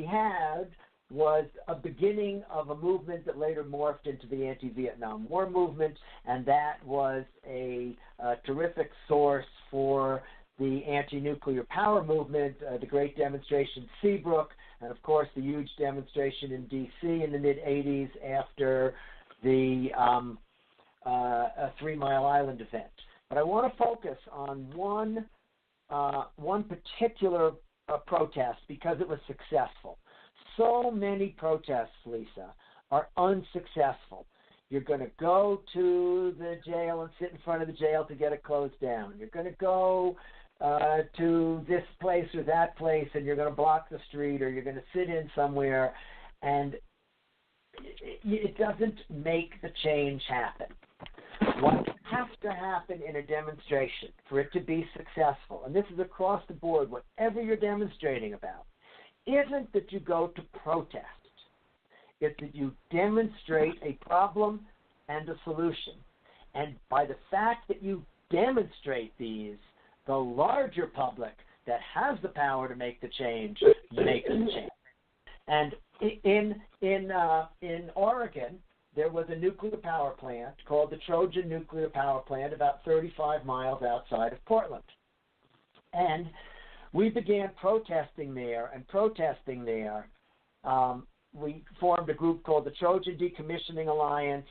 had was a beginning of a movement that later morphed into the anti-Vietnam War movement, and that was a terrific source for the anti-nuclear power movement, the great demonstration Seabrook, and of course the huge demonstration in D.C. in the mid-'80s after the 3 Mile Island event. But I want to focus on one particular protest because it was successful. So many protests, Lisa, are unsuccessful. You're going to go to the jail and sit in front of the jail to get it closed down. You're going to go to this place or that place, and you're going to block the street, or you're going to sit in somewhere, and it doesn't make the change happen. What has to happen in a demonstration for it to be successful, and this is across the board, whatever you're demonstrating about, isn't that you go to protest. It's that you demonstrate a problem and a solution. And by the fact that you demonstrate these, the larger public that has the power to make the change makes the change. And in Oregon, there was a nuclear power plant called the Trojan Nuclear Power Plant about 35 miles outside of Portland. And we began protesting there. We formed a group called the Trojan Decommissioning Alliance.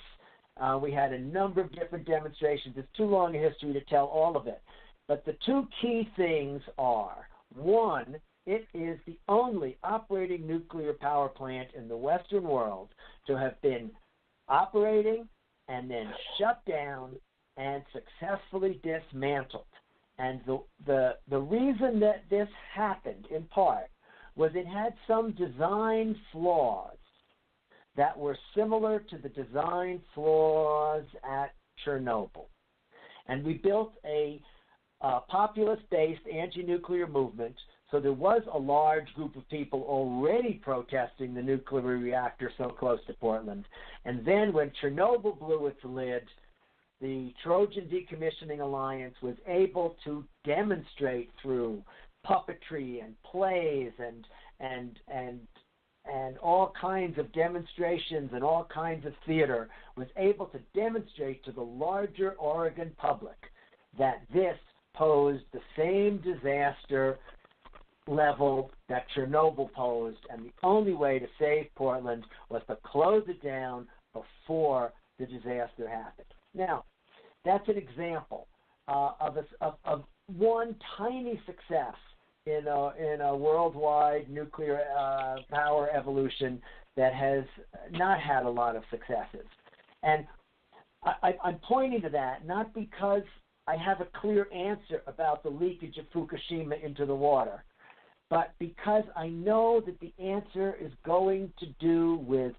We had a number of different demonstrations. It's too long a history to tell all of it. But the two key things are, one, it is the only operating nuclear power plant in the Western world to have been operating and then shut down and successfully dismantled. And the reason that this happened, in part, was it had some design flaws that were similar to the design flaws at Chernobyl. And we built a populist-based anti-nuclear movement, so there was a large group of people already protesting the nuclear reactor so close to Portland. And then when Chernobyl blew its lid, the Trojan Decommissioning Alliance was able to demonstrate through puppetry and plays and all kinds of demonstrations and all kinds of theater, was able to demonstrate to the larger Oregon public that this posed the same disaster level that Chernobyl posed, and the only way to save Portland was to close it down before the disaster happened. Now, that's an example of one tiny success in a worldwide nuclear power evolution that has not had a lot of successes. And I'm pointing to that not because I have a clear answer about the leakage of Fukushima into the water, but because I know that the answer is going to do with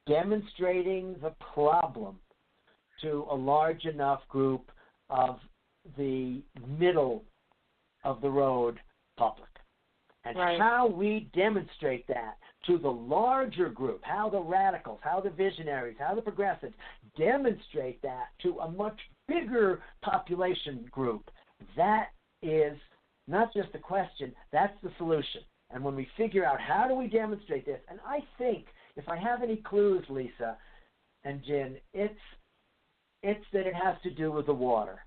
demonstrating the problem to a large enough group of the middle of the road public. And right. How we demonstrate that to the larger group, how the radicals, how the visionaries, how the progressives demonstrate that to a much bigger population group, that is not just a question, that's the solution. And when we figure out how do we demonstrate this, and I think if I have any clues, Lisa and Djin, it's that it has to do with the water.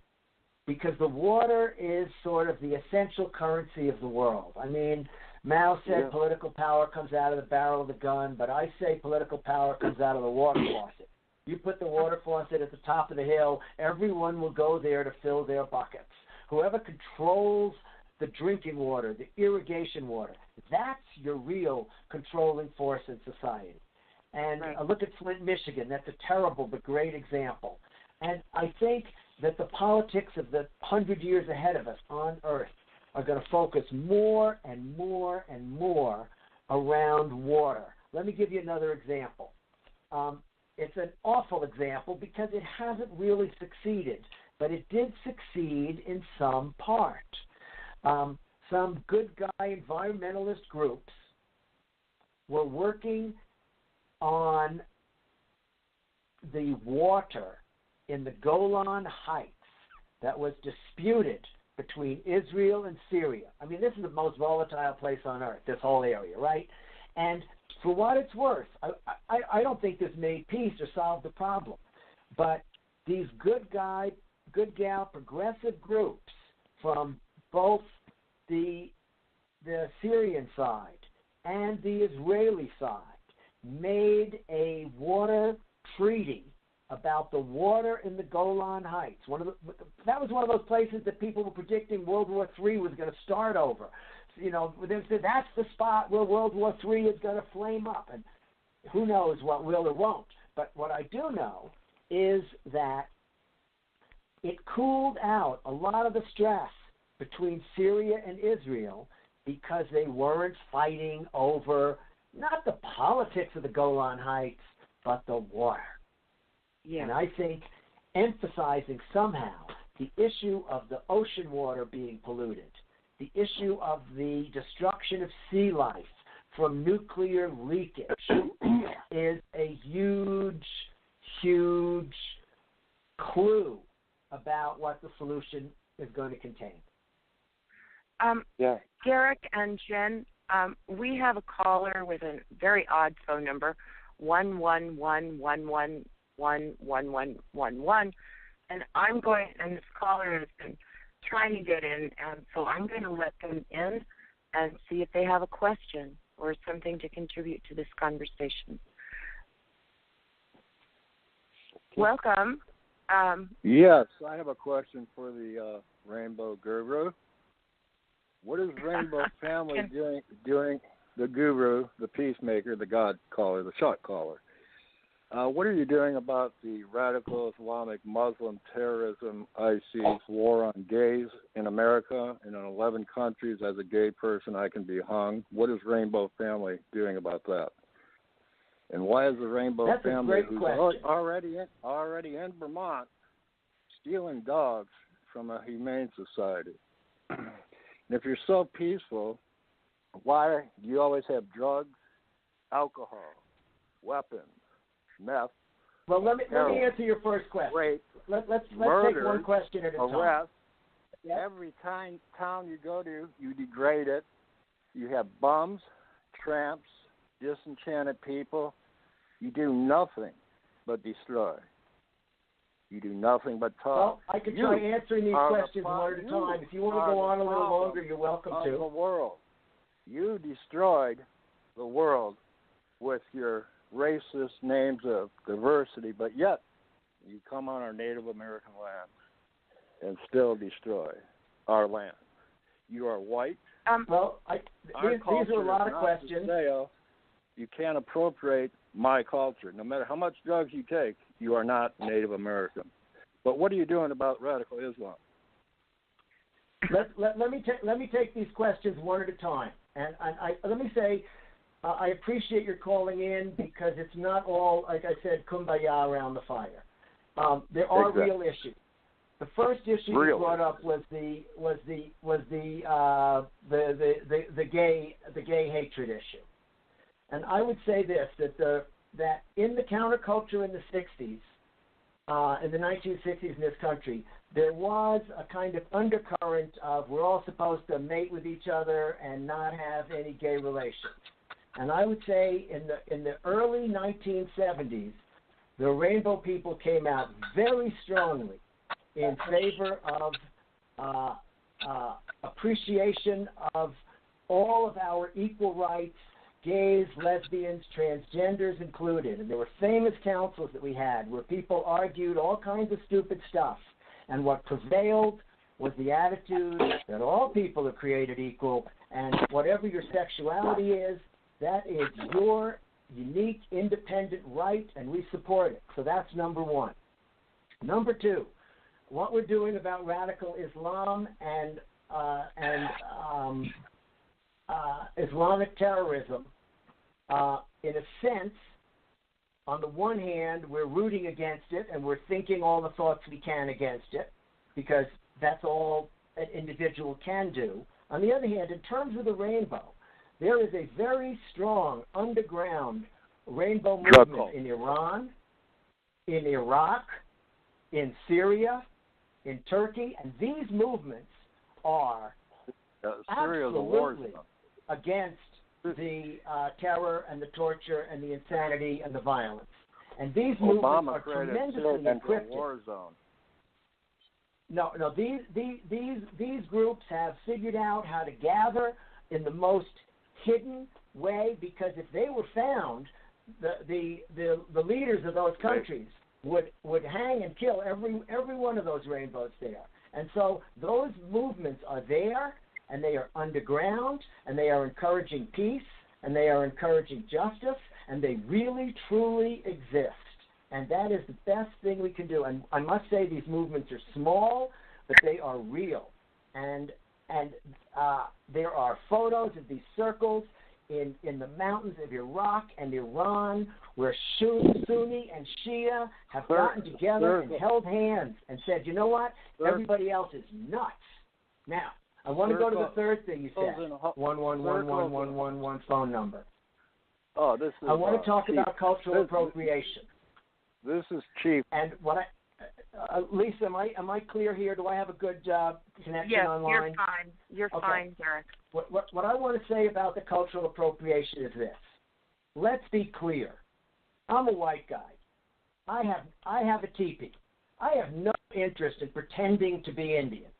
Because the water is sort of the essential currency of the world. I mean, Mao said political power comes out of the barrel of the gun, but I say political power comes out of the water faucet. You put the water faucet at the top of the hill, everyone will go there to fill their buckets. Whoever controls the drinking water, the irrigation water, that's your real controlling force in society. And look at Flint, Michigan. That's a terrible but great example. And I think that the politics of the 100 years ahead of us on Earth are going to focus more and more and more around water. Let me give you another example. It's an awful example because it hasn't really succeeded, but it did succeed in some part. Some good guy environmentalist groups were working on the water in the Golan Heights that was disputed between Israel and Syria. I mean, this is the most volatile place on earth, this whole area, right? And for what it's worth, I don't think this made peace or solved the problem. But these good gal progressive groups from both the Syrian side and the Israeli side made a water treaty about the water in the Golan Heights. That was one of those places that people were predicting World War III was going to start over. You know, they said that's the spot where World War III is going to flame up. And who knows what will or won't. But what I do know is that it cooled out a lot of the stress between Syria and Israel because they weren't fighting over not the politics of the Golan Heights, but the water. Yeah. And I think emphasizing somehow the issue of the ocean water being polluted, the issue of the destruction of sea life from nuclear leakage is a huge, huge clue about what the solution is going to contain. Yeah. Garrick and Djin, we have a caller with a very odd phone number, 111111111, and this caller has been trying to get in, and so I'm going to let them in and see if they have a question or something to contribute to this conversation. Welcome. Yes, I have a question for the Rainbow Guru. What is Rainbow Family doing? The Guru, the Peacemaker, the God Caller, the Shot Caller. What are you doing about the radical Islamic Muslim terrorism, ISIS, war on gays in America and in 11 countries? As a gay person, I can be hung. What is Rainbow Family doing about that? And why is the Rainbow Family, who's already in Vermont, stealing dogs from a humane society? And if you're so peaceful, why do you always have drugs, alcohol, weapons, meth? Well, let me answer your first question. Rape, let's murder, take one question at a time. Arrest. Yep. Every town you go to, you degrade it. You have bums, tramps, disenchanted people. You do nothing but destroy. You do nothing but talk. Well, I can try answering these questions one at a time. If you want to go on a little longer, you're welcome to. The world. You destroyed the world with your racist names of diversity, but yet you come on our Native American land and still destroy our land. You are white. These are a lot of questions. You can't appropriate my culture. No matter how much drugs you take, you are not Native American. But what are you doing about radical Islam? Let me take these questions one at a time. And let me say, I appreciate your calling in because it's not all, like I said, kumbaya around the fire. There are real issues. The first issue you brought up was the gay hatred issue. And I would say this, that in the counterculture in the 60s, in the 1960s in this country, there was a kind of undercurrent of we're all supposed to mate with each other and not have any gay relations. And I would say in the early 1970s, the Rainbow people came out very strongly in favor of appreciation of all of our equal rights, gays, lesbians, transgenders included. And there were famous councils that we had where people argued all kinds of stupid stuff. And what prevailed was the attitude that all people are created equal, and whatever your sexuality is, that is your unique, independent right, and we support it. So that's number one. Number two, what we're doing about radical Islam and Islamic terrorism, in a sense, on the one hand, we're rooting against it and we're thinking all the thoughts we can against it because that's all an individual can do. On the other hand, in terms of the rainbow, there is a very strong underground rainbow movement in Iran, in Iraq, in Syria, in Turkey, and these movements are absolutely against the terror and the torture and the insanity and the violence. And these movements are tremendously encrypted. War zone. No, these groups have figured out how to gather in the most hidden way, because if they were found, the leaders of those countries would hang and kill every one of those rainbows there. And so those movements are there, and they are underground, and they are encouraging peace, and they are encouraging justice, and they really, truly exist. And that is the best thing we can do. And I must say these movements are small, but they are real. And there are photos of these circles in the mountains of Iraq and Iran where Sunni and Shia have gotten together and held hands and said, you know what, everybody else is nuts. Now, I want to go to the third thing you said, 1111111 phone number. Oh, this is. I want to talk about cultural appropriation. This is cheap. And what Lisa, am I clear here? Do I have a good connection yes, online? You're fine, Garrick. What I want to say about the cultural appropriation is this. Let's be clear. I'm a white guy. I have a teepee. I have no interest in pretending to be Indian.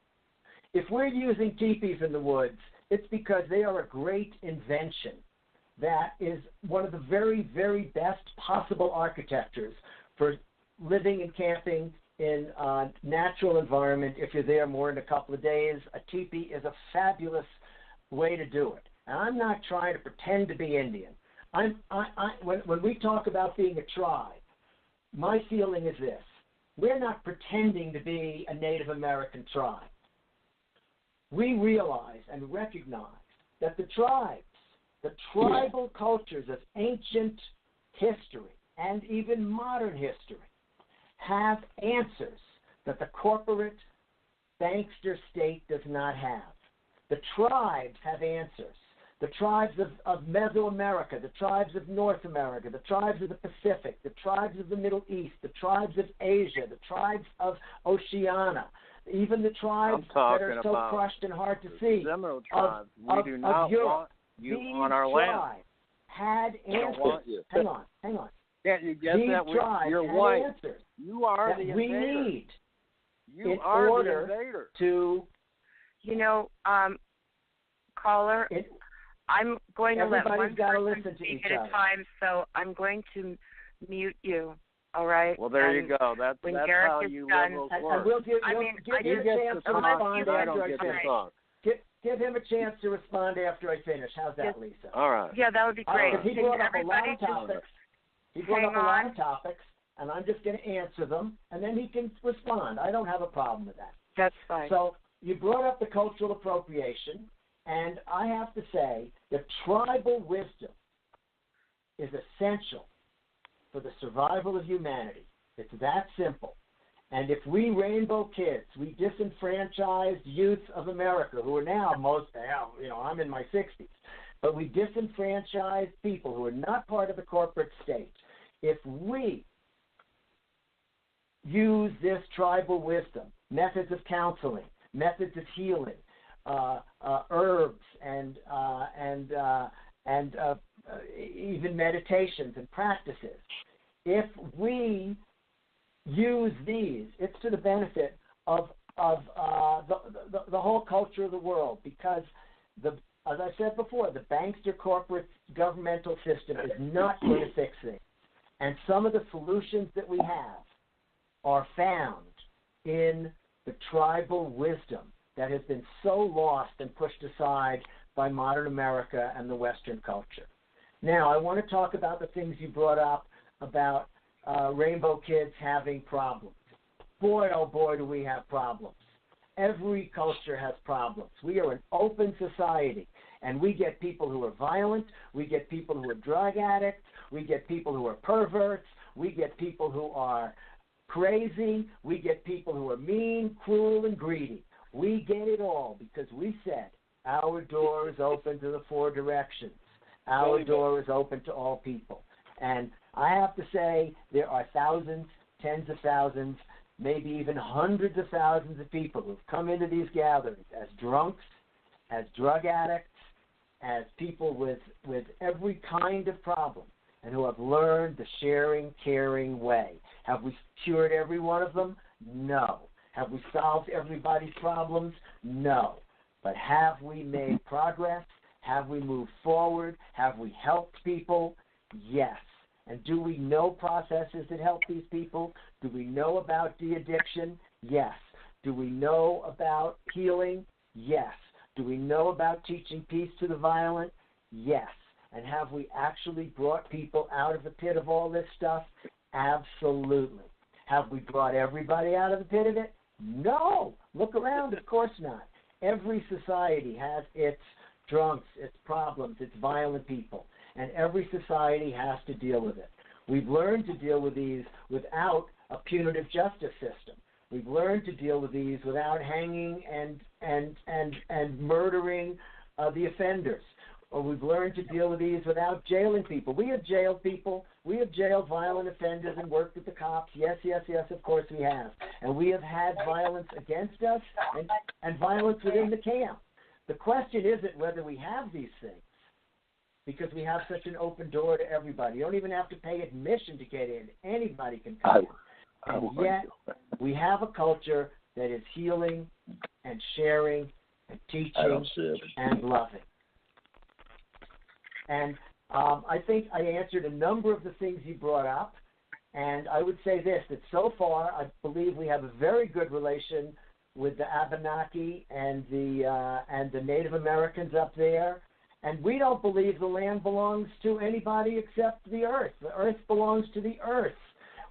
If we're using teepees in the woods, it's because they are a great invention that is one of the very, very best possible architectures for living and camping in a natural environment. If you're there more than a couple of days, a teepee is a fabulous way to do it. And I'm not trying to pretend to be Indian. When we talk about being a tribe, my feeling is this. We're not pretending to be a Native American tribe. We realize and recognize that the tribes, the tribal cultures of ancient history and even modern history have answers that the corporate bankster state does not have. The tribes have answers. The tribes of Mesoamerica, the tribes of North America, the tribes of the Pacific, the tribes of the Middle East, the tribes of Asia, the tribes of Oceania, even the tribes that are so crushed and hard to see of Europe. These on our land. Had answers. Hang on. Can't you get These that? tribes You're had white. answers You are that the we invader. need You in are order the invader. to. Caller, I'm going to let one person listen to speak each at a other. time, so I'm going to mute you. All right. Well, there you go. That's Garrick how is you done, liberals And work. we'll give I him mean, a chance to respond I after don't I get to finish. talk. Give him a chance to respond after I finish. How's that, Lisa? All right. Yeah, that would be great. He Can brought up a lot everybody of just topics. He brought up a lot of topics, and I'm just going to answer them, and then he can respond. I don't have a problem with that. That's fine. So you brought up the cultural appropriation, and I have to say that tribal wisdom is essential for the survival of humanity. It's that simple. And if we rainbow kids, we disenfranchised youth of America, who are now I'm in my 60s, but we disenfranchised people who are not part of the corporate state. If we use this tribal wisdom, methods of counseling, methods of healing, herbs, and even meditations and practices, if we use these, it's to the benefit of the whole culture of the world, because as I said before, the bankster corporate governmental system is not going to fix things. And some of the solutions that we have are found in the tribal wisdom that has been so lost and pushed aside by modern America and the Western culture. Now, I want to talk about the things you brought up about rainbow kids having problems. Boy, oh boy, do we have problems. Every culture has problems. We are an open society, and we get people who are violent, we get people who are drug addicts, we get people who are perverts, we get people who are crazy, we get people who are mean, cruel, and greedy. We get it all because we said our door is open to the four directions. Our door is open to all people. And I have to say there are thousands, tens of thousands, maybe even hundreds of thousands of people who've come into these gatherings as drunks, as drug addicts, as people with every kind of problem, and who have learned the sharing, caring way. Have we cured every one of them? No. Have we solved everybody's problems? No. But have we made progress? Have we moved forward? Have we helped people? Yes. And do we know processes that help these people? Do we know about de-addiction? Yes. Do we know about healing? Yes. Do we know about teaching peace to the violent? Yes. And have we actually brought people out of the pit of all this stuff? Absolutely. Have we brought everybody out of the pit of it? No. Look around, of course not. Every society has its drunks, its problems, its violent people. And every society has to deal with it. We've learned to deal with these without a punitive justice system. We've learned to deal with these without hanging and murdering the offenders. Or we've learned to deal with these without jailing people. We have jailed people. We have jailed violent offenders and worked with the cops. Yes, of course we have. and we have had violence against us and violence within the camp. The question isn't whether we have these things, because we have such an open door to everybody. You don't even have to pay admission to get in. Anybody can come in. And yet, we have a culture that is healing and sharing and teaching and loving. And I think I answered a number of the things you brought up. And I would say this, that so far I believe we have a very good relation with the Abenaki and the Native Americans up there. And we don't believe the land belongs to anybody except the earth. The earth belongs to the earth.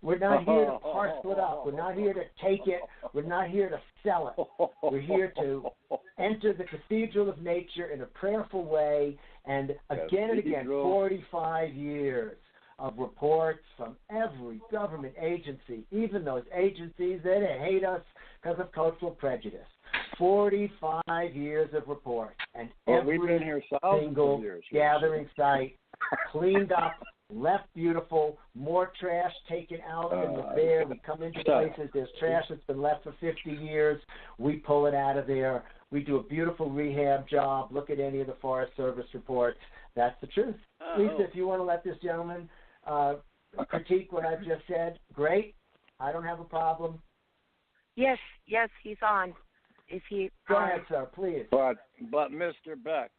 We're not here to parcel it up. We're not here to take it. We're not here to sell it. We're here to enter the cathedral of nature in a prayerful way. And again and again, 45 years of reports from every government agency, even those agencies that hate us because of cultural prejudice. 45 years of reports, and every single gathering site cleaned up, left beautiful, more trash taken out than was there. We come into places, there's trash that's been left for 50 years. We pull it out of there. We do a beautiful rehab job. Look at any of the Forest Service reports. That's the truth. Lisa, if you want to let this gentleman critique what I've just said, great. I don't have a problem. Yes, he's on. Go ahead, sir, please. But Mr. Beck,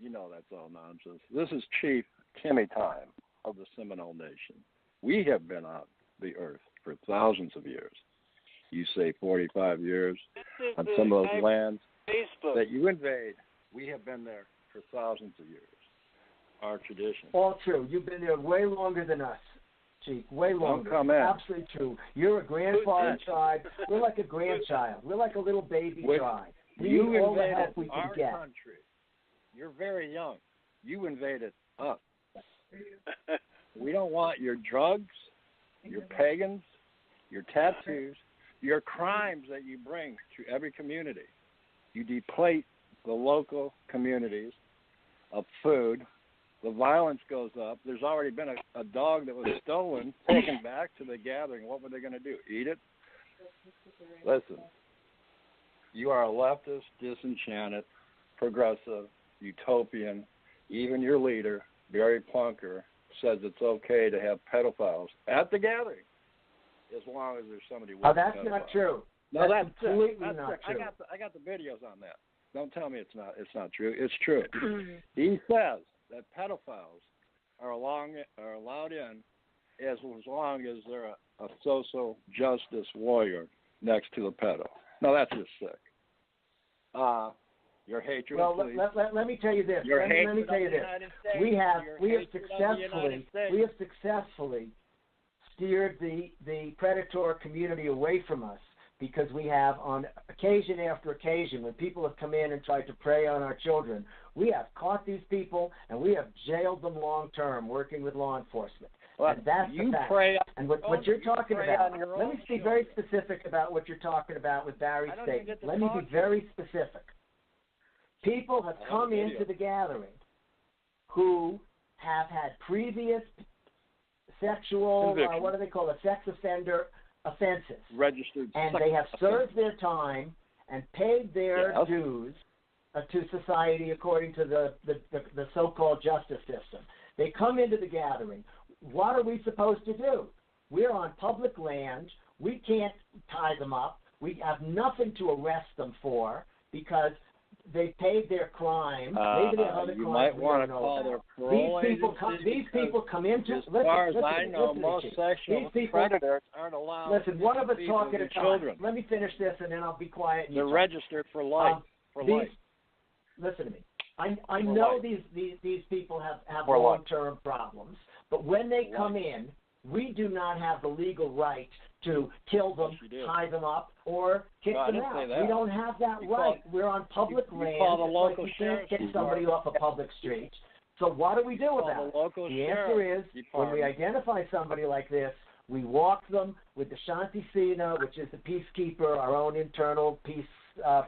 you know that's all nonsense. This is Chief Timmy Time of the Seminole Nation. We have been on the earth for thousands of years. You say 45 years on some of those lands that you invade. We have been there for thousands of years. Our tradition. All true. You've been there way longer than us, Chief. Way longer. Absolutely true. You're a grandfather tribe. We're like a grandchild. We're like a little baby tribe. We need all the help we can get. Country. You're very young. You invaded us. We don't want your drugs, your pagans, your tattoos, your crimes that you bring to every community. You deplete the local communities of food. The violence goes up. There's already been a dog that was stolen, taken back to the gathering. What were they going to do? Eat it? Listen, you are a leftist, disenchanted, progressive, utopian. Even your leader, Barry Plunker, says it's okay to have pedophiles at the gathering as long as there's somebody with that's not true. No, that's completely not true. I got the videos on that. Don't tell me it's not true. It's true. He says that pedophiles are allowed in as long as they're a social justice warrior next to the pedo. No, that's just sick. Your hatred. Well, let me tell you this. Let me tell you this. We have successfully steered the predator community away from us, because we have, on occasion after occasion, when people have come in and tried to prey on our children, we have caught these people and we have jailed them long term, working with law enforcement. Well, and that's the fact. And what you're talking about, let me be very specific about what you're talking about with Barry's statement. Let me be very specific. People have come into the gathering who have had previous sexual, what do they call it, sex offender offenses. Registered. And they have served their time and paid their dues to society according to the so-called justice system. They come into the gathering. What are we supposed to do? We're on public land. We can't tie them up. We have nothing to arrest them for because they paid their crime. Maybe they have other crimes. You might want to call their parole These people come into. As far as I know, most sexual predators aren't allowed. Listen, one of us talk at a time. Children. Let me finish this, and then I'll be quiet. They're registered for life. Listen to me. I know these people have long-term problems, but when they come in, we do not have the legal right to kill them, tie them up, or kick them out. We don't have that right. We're on public land. You can't kick somebody off a public street. So what do we do about it? The answer is, when we identify somebody like this, we walk them with the Shanti Sena, which is the peacekeeper, our own internal peace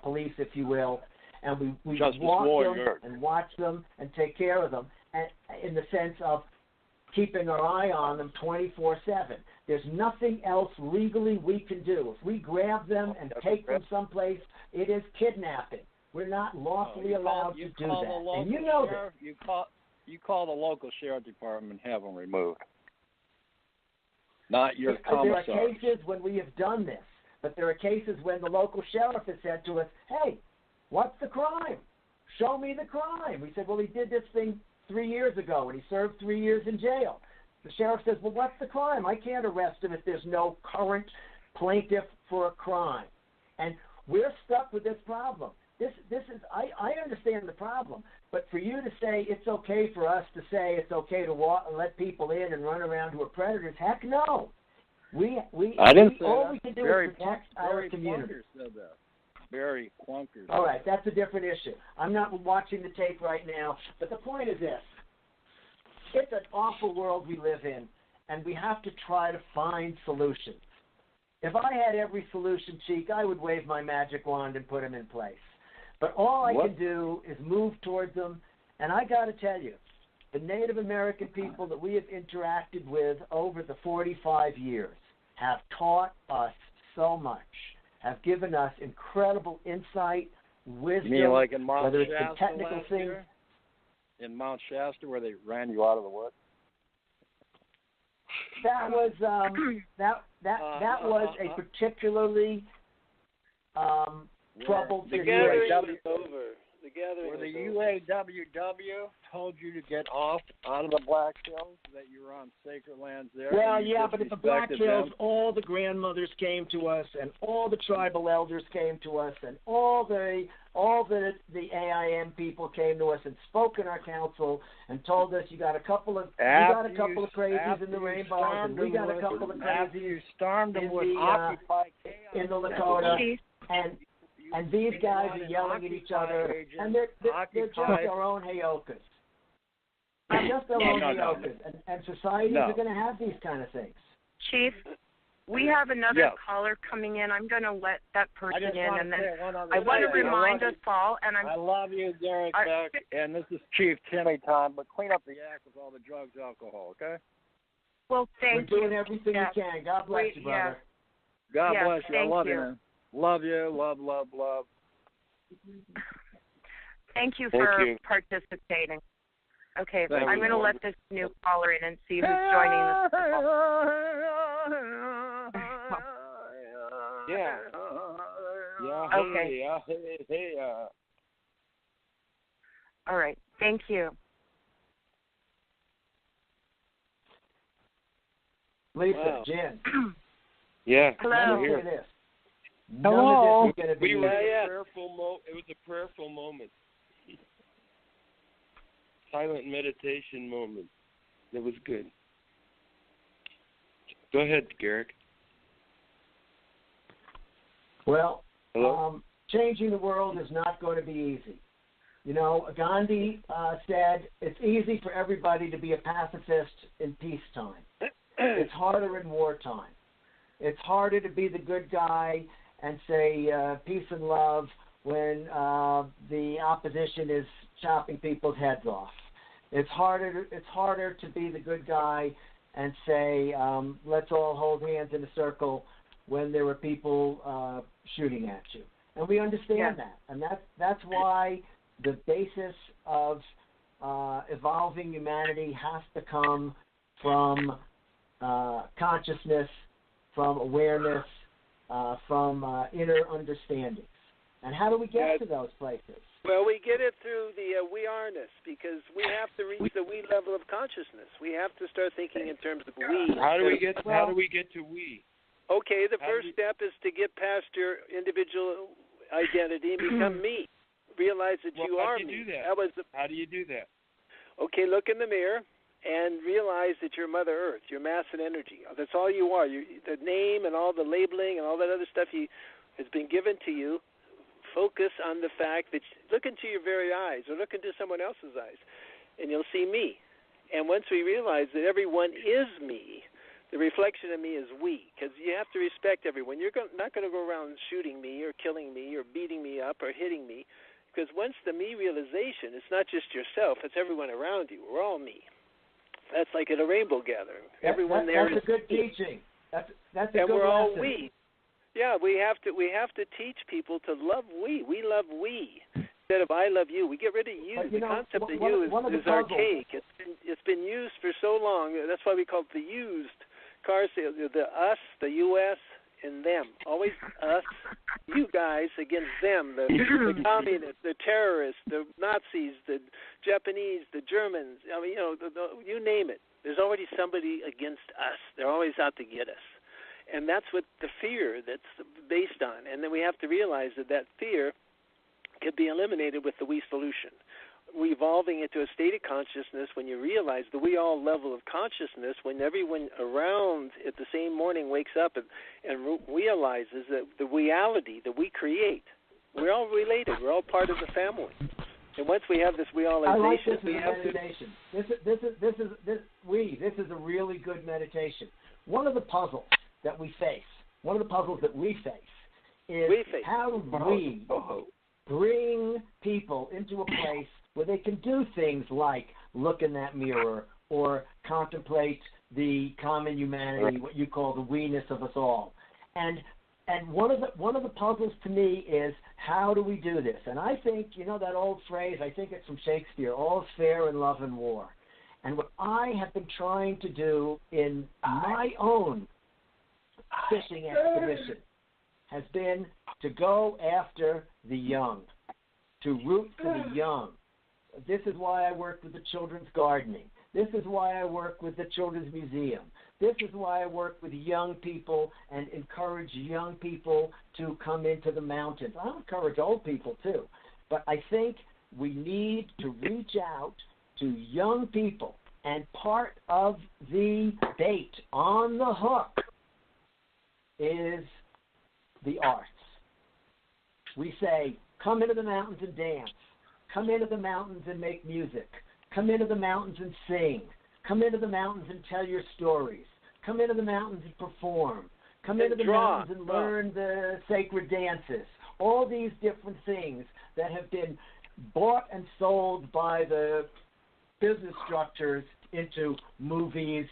police, if you will, and we walk them and watch them and take care of them, and in the sense of keeping our eye on them 24/7. There's nothing else legally we can do. If we grab them and take them someplace, it is kidnapping. We're not lawfully allowed to do that. And you know that. You call the local sheriff department and have them removed. Not your commissar. There are cases when we have done this, but there are cases when the local sheriff has said to us, hey, what's the crime? Show me the crime. We said, well, he did this thing 3 years ago, and he served 3 years in jail. The sheriff says, well, what's the crime? I can't arrest him if there's no current plaintiff for a crime. And we're stuck with this problem. This is I understand the problem, but for you to say it's okay for us to say it's okay to walk and let people in and run around who are predators, heck no. All we can do is protect our community. Barry Clunkers. All right, that's a different issue. I'm not watching the tape right now, but the point is this. It's an awful world we live in, and we have to try to find solutions. If I had every solution, Cheek, I would wave my magic wand and put them in place. But all I can do is move towards them, and I got to tell you, the Native American people that we have interacted with over the 45 years have taught us so much, have given us incredible insight, wisdom, you mean like in Mount whether it's Shasta in technical things. Year? In Mount Shasta, where they ran you out of the woods? That was that was a particularly troubled the situation. gathering is over. The gathering where the is over. UAWW told you to get off out of the Black Hills, that you were on sacred lands there. Well, yeah, but at the Black Hills, them. all the grandmothers came to us, and all the tribal elders came to us, and all the AIM people came to us and spoke in our council and told us you got a couple of crazies in the rainbows, and we got a couple of crazies you stormed them with in the Lakota, and these guys are yelling at each other, and they're just our own Heyokas. They're just our own Heyokas, and societies are going to have these kind of things. Chief, we have another caller coming in. I'm going to let that person in, and then I want to remind us all. And I love you, Garrick, Beck, and this is Chief Timmy time, but clean up the act with all the drugs, alcohol, okay? Well, thank you. We're doing everything we can. God bless you, brother. God bless you. I love you. Man. Love you. Love. Thank you for participating. Okay, I'm going to let this new caller in and see who's joining us. Okay. All right. Thank you. Lisa, Jen. Yeah. Hello. Here. Hello. It was a prayerful moment. Silent meditation moment. That was good. Go ahead, Garrick. Well, changing the world is not going to be easy. You know, Gandhi said it's easy for everybody to be a pacifist in peacetime. It's harder in wartime. It's harder to be the good guy and say peace and love when the opposition is chopping people's heads off. It's harder to be the good guy and say let's all hold hands in a circle when there were people shooting at you. And we understand that, and that's why the basis of evolving humanity has to come from consciousness, from awareness, from inner understandings. And how do we get to those places? Well, we get it through the we-are-ness, because we have to reach the we level of consciousness. We have to start thinking in terms of we. How do we get to we? Okay, the first step is to get past your individual identity and become me. Realize that you are me. How do you do that? Okay, look in the mirror and realize that you're Mother Earth, you're mass and energy. That's all you are. The name and all the labeling and all that other stuff has been given to you. Focus on the fact that look into your very eyes or look into someone else's eyes, and you'll see me. And once we realize that everyone is me, the reflection of me is we, because you have to respect everyone. You're not going to go around shooting me or killing me or beating me up or hitting me, because once the me realization, it's not just yourself, it's everyone around you. We're all me. That's like at a rainbow gathering. Everyone there is a good teaching. That's a and good we're all lesson. we. Yeah, we have to teach people to love we. We love we instead of I love you. We get rid of you. But, the concept of you is archaic. It's been used for so long. That's why we call it the used car sales. The us, the U.S., and them. Always us, you guys against them. The communists, the terrorists, the Nazis, the Japanese, the Germans. I mean, you name it. There's already somebody against us. They're always out to get us. And that's what the fear that's based on. And then we have to realize that fear can be eliminated with the we solution. Evolving into a state of consciousness when you realize the we all level of consciousness, when everyone around at the same morning wakes up and realizes that the reality that we create, we're all related, we're all part of the family. And once we have this realization, I like this as a meditation. This is a really good meditation. One of the puzzles that we face is how do we bring people into a place where they can do things like look in that mirror or contemplate the common humanity, what you call the we-ness of us all. And one of the puzzles to me is how do we do this? And I think, that old phrase, I think it's from Shakespeare, all's fair in love and war. And what I have been trying to do in my own fishing expedition has been to go after the young, to root for the young. This is why I work with the children's gardening. This is why I work with the Children's Museum. This is why I work with young people and encourage young people to come into the mountains. I encourage old people too. But I think we need to reach out to young people. And part of the bait on the hook is the arts. We say, come into the mountains and dance. Come into the mountains and make music. Come into the mountains and sing. Come into the mountains and tell your stories. Come into the mountains and perform. Come into the mountains and learn the sacred dances. All these different things that have been bought and sold by the business structures into movies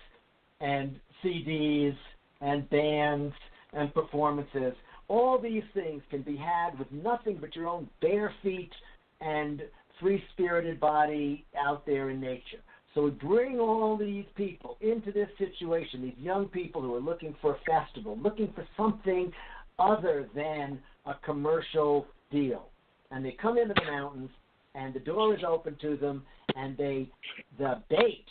and CDs and bands and performances. All these things can be had with nothing but your own bare feet and free-spirited body out there in nature. So we bring all these people into this situation, these young people who are looking for a festival, looking for something other than a commercial deal. And they come into the mountains, and the door is open to them, and the bait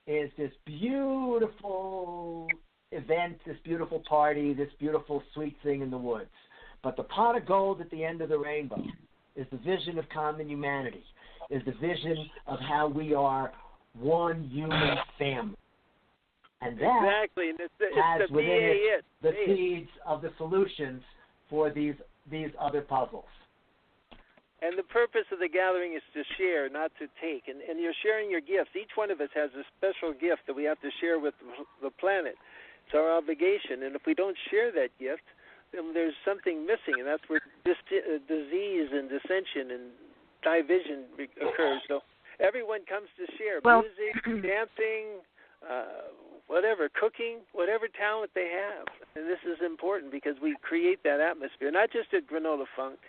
is this beautiful event, this beautiful party, this beautiful sweet thing in the woods. But the pot of gold at the end of the rainbow is the vision of common humanity, is the vision of how we are one human family. And that has within it the seeds of the solutions for these other puzzles. And the purpose of the gathering is to share, not to take. And you're sharing your gifts. Each one of us has a special gift that we have to share with the planet. It's our obligation. And if we don't share that gift, then there's something missing. And that's where disease and dissension and division occurs. So everyone comes to share music, dancing, whatever, cooking, whatever talent they have. And this is important because we create that atmosphere, not just at Granola Funk,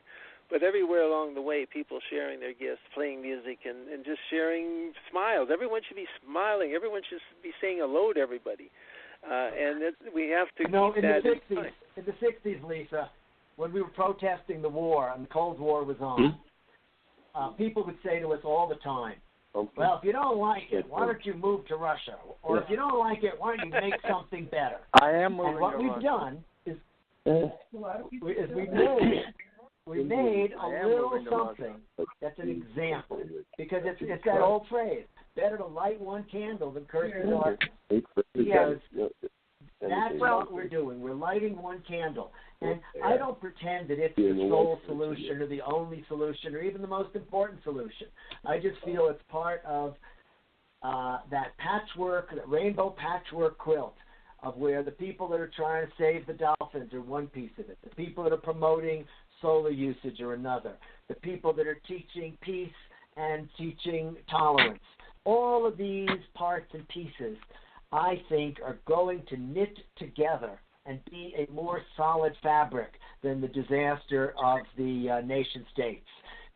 but everywhere along the way, people sharing their gifts, playing music, and just sharing smiles. Everyone should be smiling. Everyone should be saying hello to everybody. We have to keep that in mind. In the 60s, Lisa, when we were protesting the war and the Cold War was on, people would say to us all the time, well, if you don't like it, why don't you move to Russia? Or if you don't like it, why don't you make something better? I am moving to Russia. And what we've done is we made a little something that's an example. Because it's that old phrase, better to light one candle than curse the darkness. Because that's what we're doing. We're lighting one candle. And I don't pretend that it's the sole solution or the only solution or even the most important solution. I just feel it's part of that patchwork, that rainbow patchwork quilt of where the people that are trying to save the dolphins are one piece of it. The people that are promoting solar usage are another. The people that are teaching peace and teaching tolerance. All of these parts and pieces I think, are going to knit together and be a more solid fabric than the disaster of the nation states.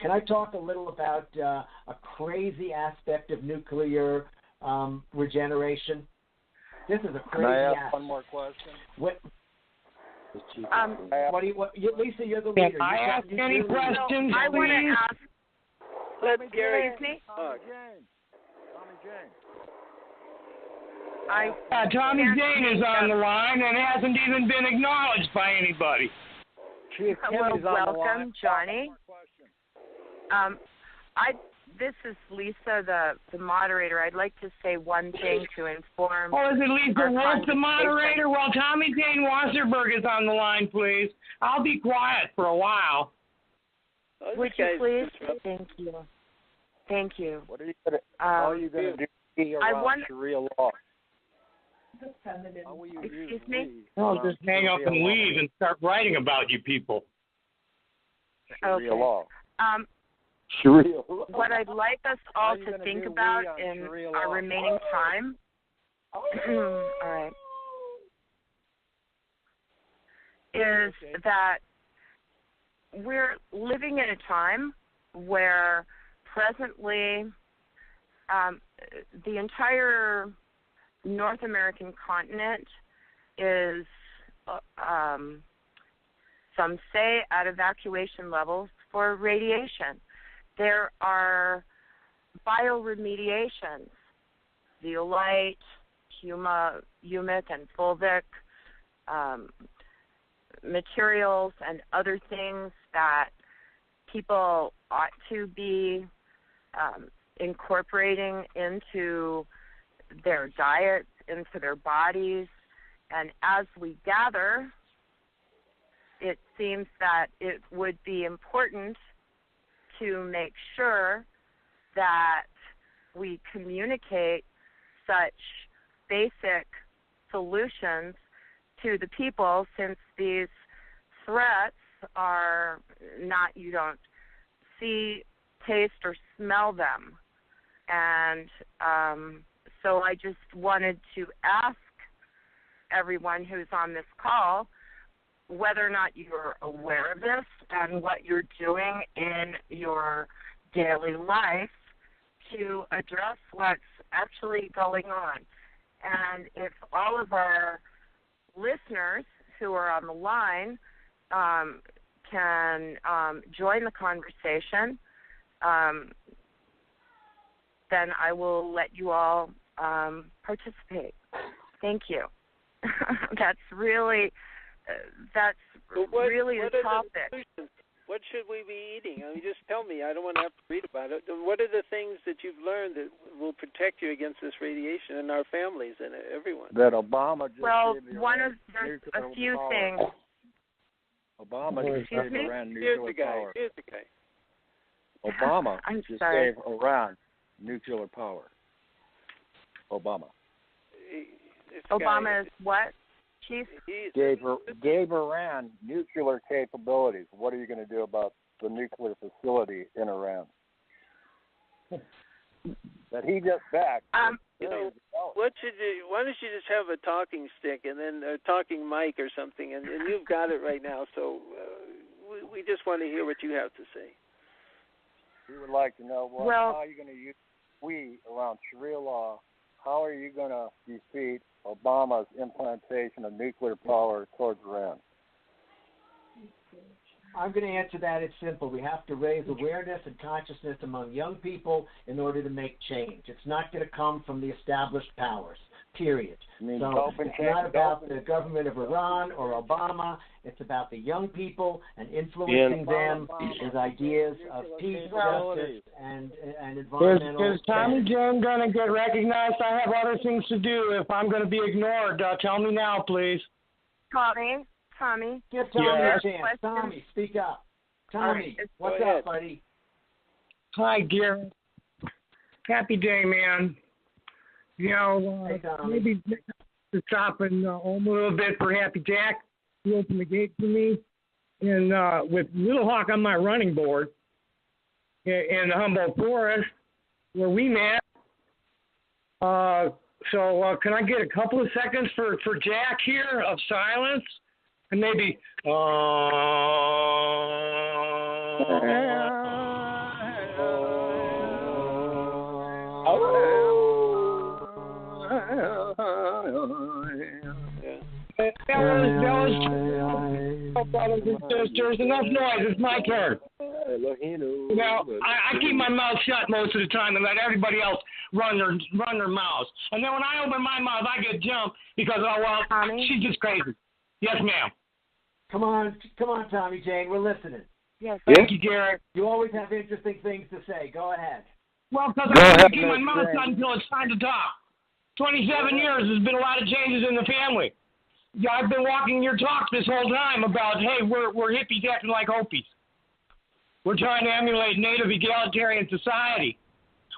Can I talk a little about a crazy aspect of nuclear regeneration? This is a crazy Can I ask aspect. one more question? Lisa, you're the leader. Can I ask any questions, I want to please? ask. Let Gary. Excuse me? Tommy Jane. Tommy Djin is on the line and hasn't even been acknowledged by anybody. Chief Well, Timmy's on the line. welcome, Johnny. This is Lisa, the moderator. I'd like to say one thing to inform. Oh, is it Lisa our Wolf, the conversation. moderator? Well, Tommy Jane Wasserberg is on the line, please. I'll be quiet for a while. Would you please? Thank you. Thank you. What are you gonna? How are you going to do around Sharia law? How will you Excuse me? I'll just hang up and leave and start writing about you people. Sharia Okay. law. Sharia law. What I'd like us all to think about in our remaining time. All right. Is that we're living in a time where presently the entire North American continent is, some say, at evacuation levels for radiation. There are bioremediations, zeolite, humic, and fulvic materials and other things that people ought to be incorporating into their diets, into their bodies. And as we gather, it seems that it would be important to make sure that we communicate such basic solutions to the people, since these threats are not, you don't see, taste, or smell them. And so I just wanted to ask everyone who's on this call whether or not you're aware of this and what you're doing in your daily life to address what's actually going on. And if all of our listeners who are on the line can join the conversation, then I will let you all participate. Thank you. That's really really the topic. What should we be eating? I mean, just tell me. I don't want to have to read about it. What are the things that you've learned that will protect you against this radiation and our families and everyone? That Obama just gave there's a few things. Obama just gave Iran nuclear power. Here's the guy. Obama just sorry. gave Iran nuclear power. Obama. Obama is what, Chief? Gave Iran nuclear capabilities. What are you going to do about the nuclear facility in Iran? That he just backed. Why don't you just have a talking stick and then a talking mic or something, and you've got it right now. So we just want to hear what you have to say. We would like to know how are you going to use around Sharia law. How are you going to defeat Obama's implantation of nuclear power towards Iran? I'm going to answer that. It's simple. We have to raise awareness and consciousness among young people in order to make change. It's not going to come from the established powers, period. So it's not about the government of Iran or Obama. It's about the young people and influencing them with ideas of peace, justice, and environmental. Is Tommy Jane going to get recognized? I have other things to do if I'm going to be ignored. Tell me now, please. Tommy. Give Tommy a chance. Tommy, speak up. Tommy, what's up, buddy? Hi, Garrick. Happy day, man. You know, maybe to stop and a little bit for Happy Jack. He opened the gate for me. And with Little Hawk on my running board in the Humboldt Forest, where we met, So can I get a couple of seconds for Jack here of silence? And maybe... Brothers and sisters, enough noise. It's my turn. Now, I keep my mouth shut most of the time and let everybody else run their mouths. And then when I open my mouth, I get jumped because, she's just crazy. Yes, ma'am. Come on, Tommy Jane. We're listening. Yes. Thank you, Garrick. You always have interesting things to say. Go ahead. Well, because I have to keep my mouth shut until it's time to talk. 27 years, there's been a lot of changes in the family. Yeah, I've been walking your talk this whole time about, hey, we're hippies acting like Hopis. We're trying to emulate native egalitarian society.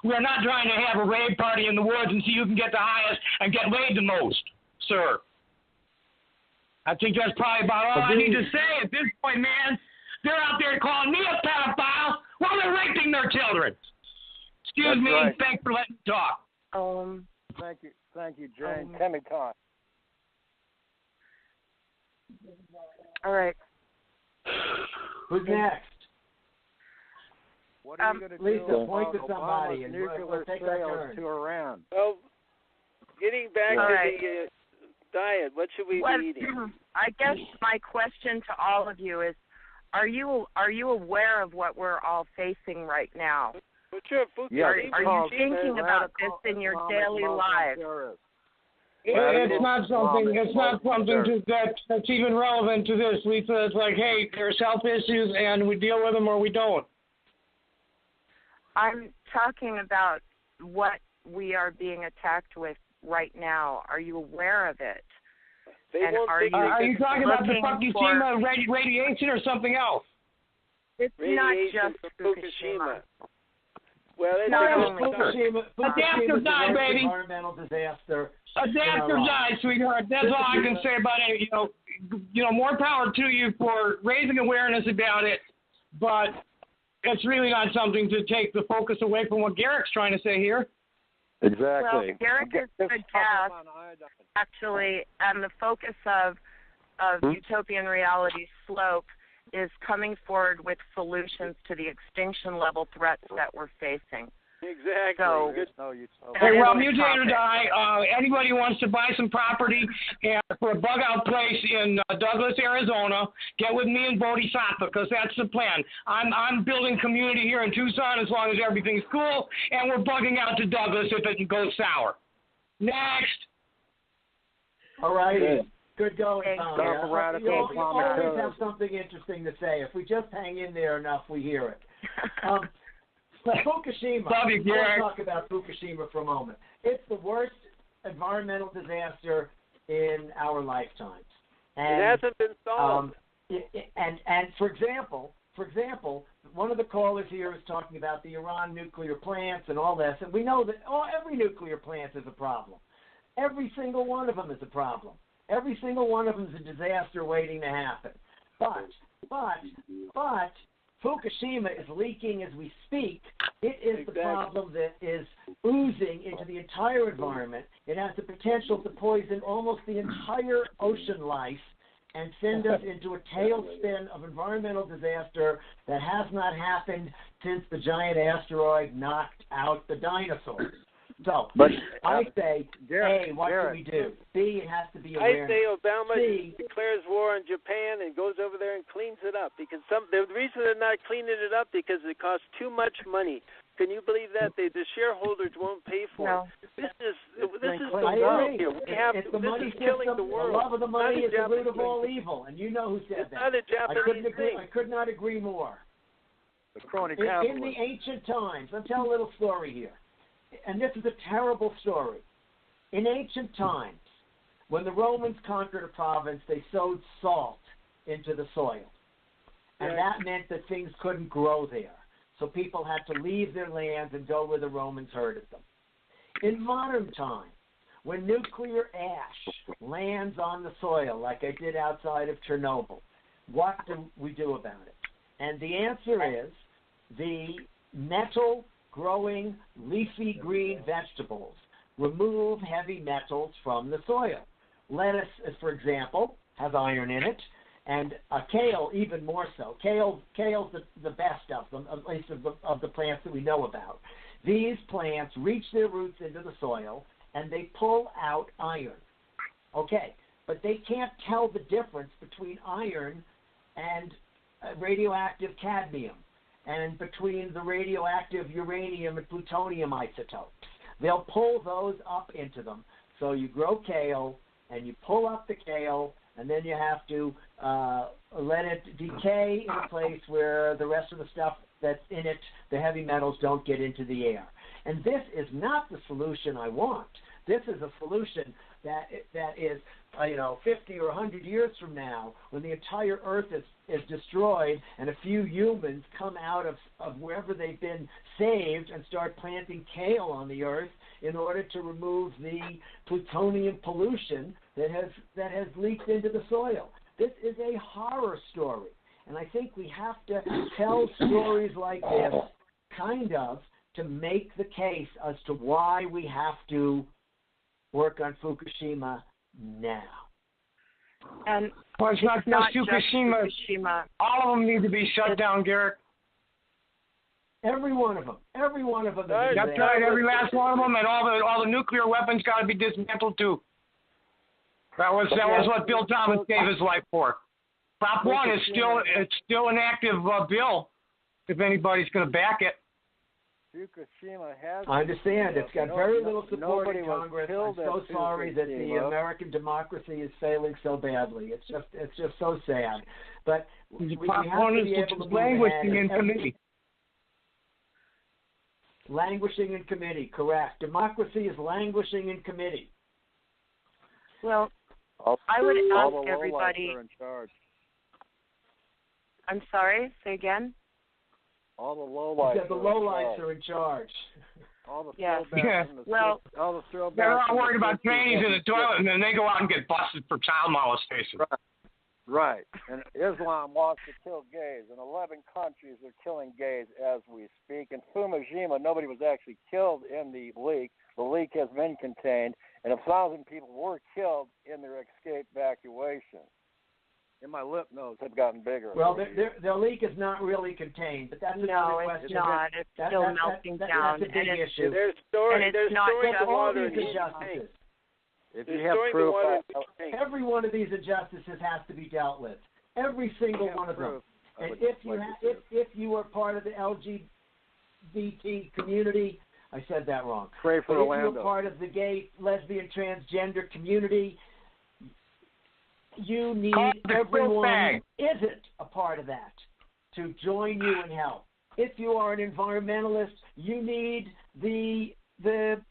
We're not trying to have a rave party in the woods and see who can get the highest and get laid the most, sir. I think that's probably about all I need to say at this point, man. They're out there calling me a pedophile while they're raping their children. Excuse me. Right. Thanks for letting me talk. Thank you, Jane. Timmy talk. All right. Who's next? What are you going to do? Lisa, point to somebody and we'll take our turn. To Iran. Well, getting back to the diet, what should we be eating? I guess my question to all of you is, are you aware of what we're all facing right now? Well, sure. Are you thinking about this in your daily lives? It's not something. It's not something that's even relevant to this, Lisa. It's like, hey, there's health issues, and we deal with them or we don't. I'm talking about what we are being attacked with right now. Are you aware of it? Are you talking about the Fukushima radiation or something else? It's not just Fukushima. Well, it's not only Fukushima. Adapter died, baby. Environmental disaster. Adapter died, sweetheart. That's all I can say about it. You know, more power to you for raising awareness about it, but it's really not something to take the focus away from what Garrick's trying to say here. Exactly. Well, Garrick is a good guest, actually, and the focus of Utopian Reality Slope is coming forward with solutions to the extinction level threats that we're facing. Exactly. So, hey, well, mutate or die. Anybody who wants to buy some property for a bug-out place in Douglas, Arizona, get with me in Bodhisattva, because that's the plan. I'm building community here in Tucson as long as everything's cool, and we're bugging out to Douglas if it goes sour. Next. All right. Good going, Tom. You always have something interesting to say. If we just hang in there enough, we hear it. Fukushima. Let's talk about Fukushima for a moment. It's the worst environmental disaster in our lifetimes. And, it hasn't been solved. And for example, one of the callers here is talking about the Iran nuclear plants and all this, and we know that every nuclear plant is a problem. Every single one of them is a problem. Every single one of them is a disaster waiting to happen. But Fukushima is leaking as we speak. It is the problem that is oozing into the entire environment. It has the potential to poison almost the entire ocean life and send us into a tailspin of environmental disaster that has not happened since the giant asteroid knocked out the dinosaurs. So, I say, A, what do we do? B, it has to be awareness. I say Obama declares war on Japan and goes over there and cleans it up. Because the reason they're not cleaning it up because it costs too much money. Can you believe that? The shareholders won't pay for it. This is the world here. This is killing the world. The love of the money is the root of all evil, and you know who said that. Not a Japanese thing. I could not agree more. In the ancient times, I'll tell a little story here. And this is a terrible story. In ancient times, when the Romans conquered a province, they sowed salt into the soil. And that meant that things couldn't grow there. So people had to leave their lands and go where the Romans herded them. In modern times, when nuclear ash lands on the soil, like I did outside of Chernobyl, what do we do about it? And the answer is the nettle growing leafy green vegetables remove heavy metals from the soil. Lettuce, for example, has iron in it, and kale even more so. Kale's the best of them, at least of the plants that we know about. These plants reach their roots into the soil, and they pull out iron. Okay, but they can't tell the difference between iron and radioactive cadmium, and between the radioactive uranium and plutonium isotopes. They'll pull those up into them. So you grow kale, and you pull up the kale, and then you have to let it decay in a place where the rest of the stuff that's in it, the heavy metals, don't get into the air. And this is not the solution I want. This is a solution that is, 50 or 100 years from now, when the entire Earth is destroyed and a few humans come out of wherever they've been saved and start planting kale on the Earth in order to remove the plutonium pollution that has leaked into the soil. This is a horror story, and I think we have to tell stories like this, kind of, to make the case as to why we have to work on Fukushima now. And well, it's not just Fukushima. All of them need to be shut down, Garrick. Every one of them. Every one of them. That's right. Every last one of them, and all the nuclear weapons got to be dismantled too. That was what Bill Thomas gave his life for. Prop 1 is still an active bill. If anybody's going to back it. Fukushima has. I understand. It's got very little support in Congress. I'm so sorry that the American democracy is failing so badly. It's just so sad. But we have to be able to languishing in committee. Languishing in committee, correct. Democracy is languishing in committee. Well, I would ask everybody. I'm sorry, say again? All the lowlights. The lowlights are in charge. All the yeah. all the they're all worried about trannies in the toilet, and then they go out and get busted for child molestation. Right. And Islam wants to kill gays, and 11 countries are killing gays as we speak. In Fukushima, nobody was actually killed in the leak. The leak has been contained, and 1,000 people were killed in their escape evacuation. And my lip nose had gotten bigger. Well, the leak is not really contained, but that's another question. It's not. It's still melting down. That's a big issue. There's stories of water in injustices. If you have proof, every one of these injustices has to be dealt with. Every single one of them. And if you are part of the LGBT community, I said that wrong. Pray for Orlando. If you're part of the gay, lesbian, transgender community, you need everyone who isn't a part of that to join you and help. If you are an environmentalist, you need the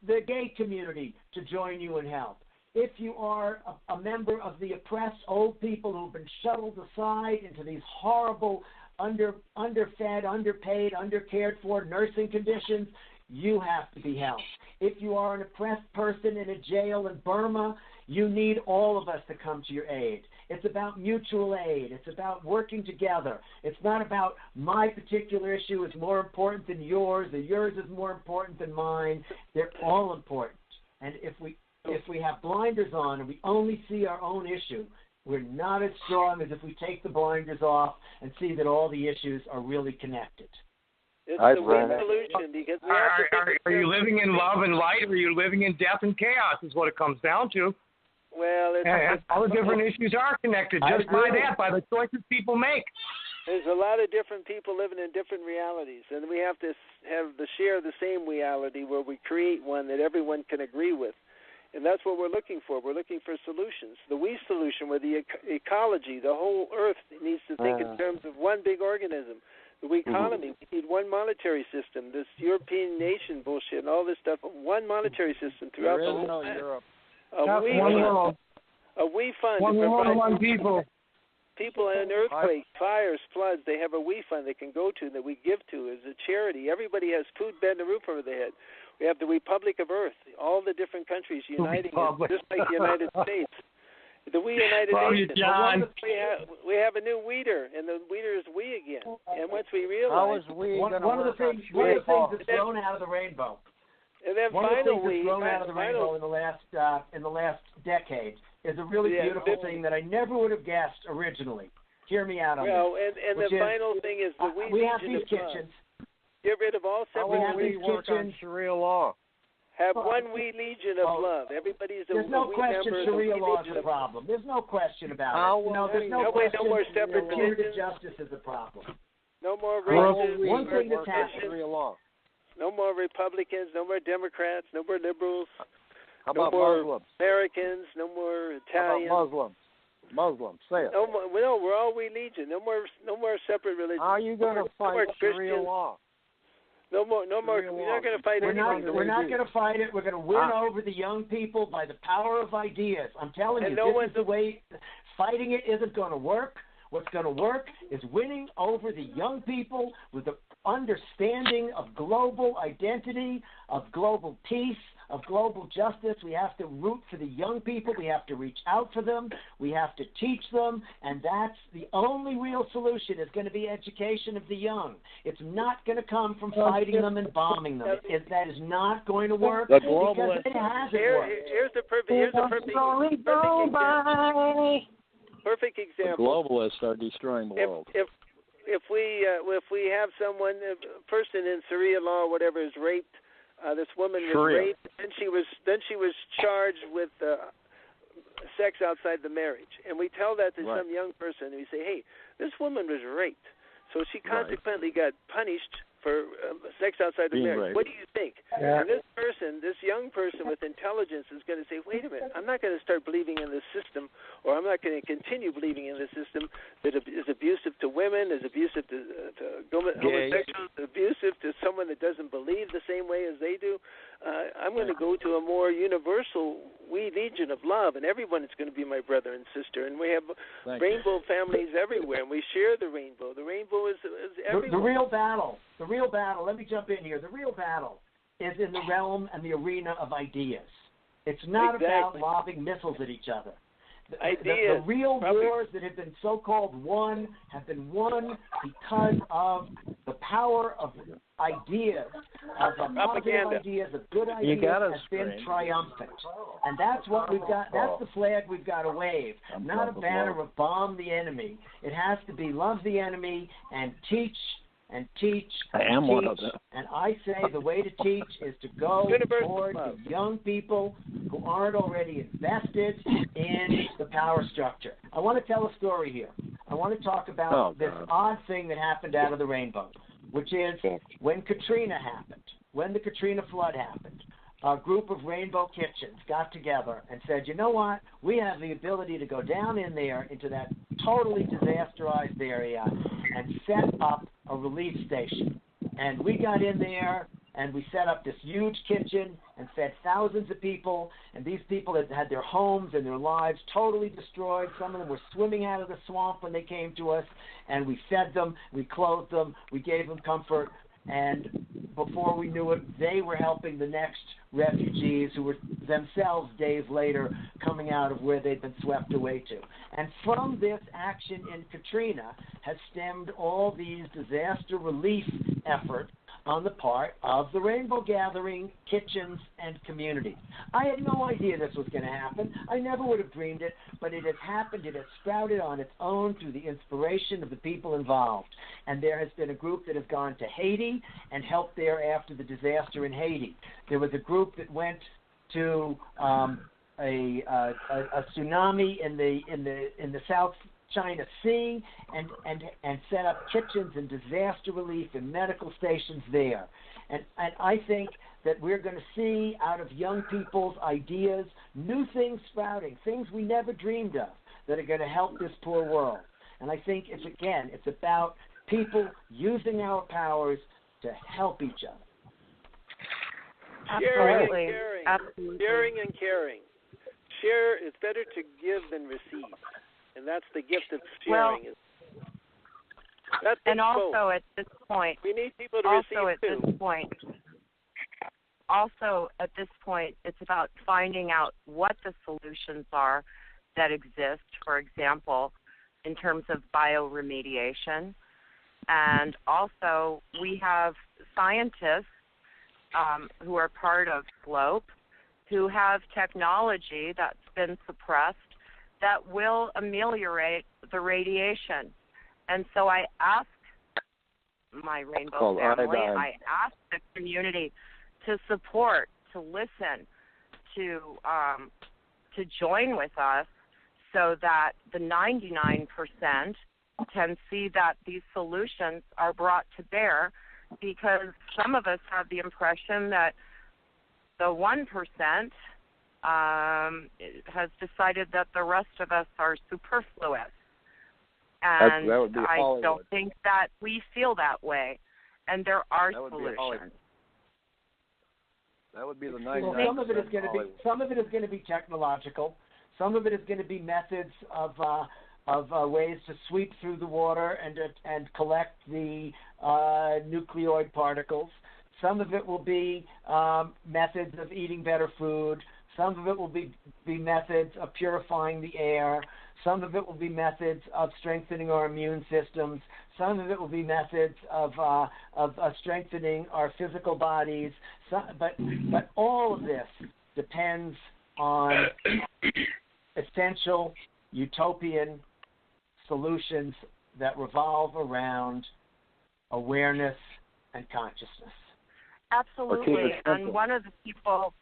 gay community to join you and help. If you are a member of the oppressed old people who've been shuttled aside into these horrible, underfed, underpaid, undercared for nursing conditions, you have to be helped. If you are an oppressed person in a jail in Burma, you need all of us to come to your aid. It's about mutual aid. It's about working together. It's not about my particular issue is more important than yours, or yours is more important than mine. They're all important. And if we have blinders on and we only see our own issue, we're not as strong as if we take the blinders off and see that all the issues are really connected. It's the win solution because we are you living in love and light, or are you living in death and chaos? Is what it comes down to. Well, all the different issues are connected just by the choices people make. There's a lot of different people living in different realities, and we have to share the same reality where we create one that everyone can agree with. And that's what we're looking for. We're looking for solutions. The we solution, where the ecology, the whole Earth needs to think in terms of one big organism. The we economy, we need one monetary system. This European nation bullshit and all this stuff, one monetary system throughout the whole planet. Europe. A we fund. One people. People in earthquakes, fires, floods, they have a we fund they can go to that we give to as a charity. Everybody has food, bed, and a roof over their head. We have the Republic of Earth, all the different countries uniting, just like the United States. The We United Nations. We have a new weeder, and the weeder is we again. And once we realize... One of the things that's grown out of the rainbow. And then one finally, of the things that's grown out of the rainbow in the last decade is a really beautiful thing that I never would have guessed originally. Hear me out on this. Well, and the final thing is the we have these kitchens. Get rid of all separate we work on Sharia law. Have one wee legion of love. Everybody's a There's no wee question member Sharia of the law is a problem. There's no question about it. There's no question. No more separate religions. Justice is a problem. No more races. One thing that's happened. Sharia law. No more Republicans. No more Democrats. No more liberals. How about no more Muslims? Americans. No more Italians. How about Muslims. Say it. No, we're all we legion. No more separate religions. How are you going to fight Sharia law? No more. We're not going to fight anyone. We're not going to fight it. We're going to win over the young people by the power of ideas. I'm telling you, this is the way. Fighting it isn't going to work. What's going to work is winning over the young people with the understanding of global identity, of global peace, of global justice. We have to root for the young people. We have to reach out for them. We have to teach them. And that's the only real solution is going to be education of the young. It's not going to come from fighting them and bombing them. That is not going to work because it hasn't worked. Here's the perfect example. The globalists are destroying the world. If we have someone, a person in Sharia law or whatever is raped, this woman was raped, and she was charged with sex outside the marriage, and we tell that to some young person, and we say, hey, this woman was raped, so she consequently got punished for sex outside the marriage. What do you think? Yeah. And this young person with intelligence is going to say, wait a minute, I'm not going to start believing in this system, or I'm not going to continue believing in this system that is abusive to women, is abusive to homosexuals, abusive to someone that doesn't believe the same way as they do. I'm going to go to a more universal legion of love, and everyone is going to be my brother and sister. And we have rainbow families everywhere, and we share the rainbow. The rainbow is everywhere. The real battle, let me jump in here. The real battle is in the realm and the arena of ideas. It's not about lobbing missiles at each other. The real wars that have been so-called won have been won because of the power of ideas, of positive ideas, of good ideas has been triumphant. And that's what we've got. That's the flag we've got to wave, not a banner of bomb the enemy. It has to be love the enemy and teach and teach and teach. One of them. And I say the way to teach is to go toward the young people who aren't already invested in the power structure. I want to tell a story here. I want to talk about this odd thing that happened out of the rainbow, which is when Katrina happened, when the Katrina flood happened. A group of Rainbow Kitchens got together and said, you know what, we have the ability to go down in there into that totally disasterized area and set up a relief station. And we got in there and we set up this huge kitchen and fed thousands of people, and these people had their homes and their lives totally destroyed. Some of them were swimming out of the swamp when they came to us, and we fed them, we clothed them, we gave them comfort. And before we knew it, they were helping the next refugees who were themselves days later coming out of where they'd been swept away to. And from this action in Katrina has stemmed all these disaster relief efforts on the part of the Rainbow Gathering kitchens and communities. I had no idea this was going to happen. I never would have dreamed it, but it has happened. It has sprouted on its own through the inspiration of the people involved. And there has been a group that has gone to Haiti and helped there after the disaster in Haiti. There was a group that went to a tsunami in the South China Sea and set up kitchens and disaster relief and medical stations there. And I think that we're going to see out of young people's ideas new things sprouting, things we never dreamed of that are going to help this poor world. And I think it's about people using our powers to help each other. Absolutely. Sharing and caring. Share, it's better to give than receive. And that's the gift of sharing. And also at this point, we need people to receive too. Also at this point, it's about finding out what the solutions are that exist, for example, in terms of bioremediation. And also we have scientists who are part of SLOPE, who have technology that's been suppressed that will ameliorate the radiation. And so I asked my rainbow family, I asked the community to support, to listen, to join with us so that the 99% can see that these solutions are brought to bear, because some of us have the impression that the 1% has decided that the rest of us are superfluous. And that would be I Hollywood. don't think that we feel that way. And there are solutions. That would be the 99%. Well, some of it is going to be technological. Some of it is going to be methods of ways to sweep through the water and collect the nucleoid particles. Some of it will be methods of eating better food. Some of it will be methods of purifying the air. Some of it will be methods of strengthening our immune systems. Some of it will be methods of strengthening our physical bodies. But all of this depends on essential utopian solutions that revolve around awareness and consciousness. Absolutely. And one of the people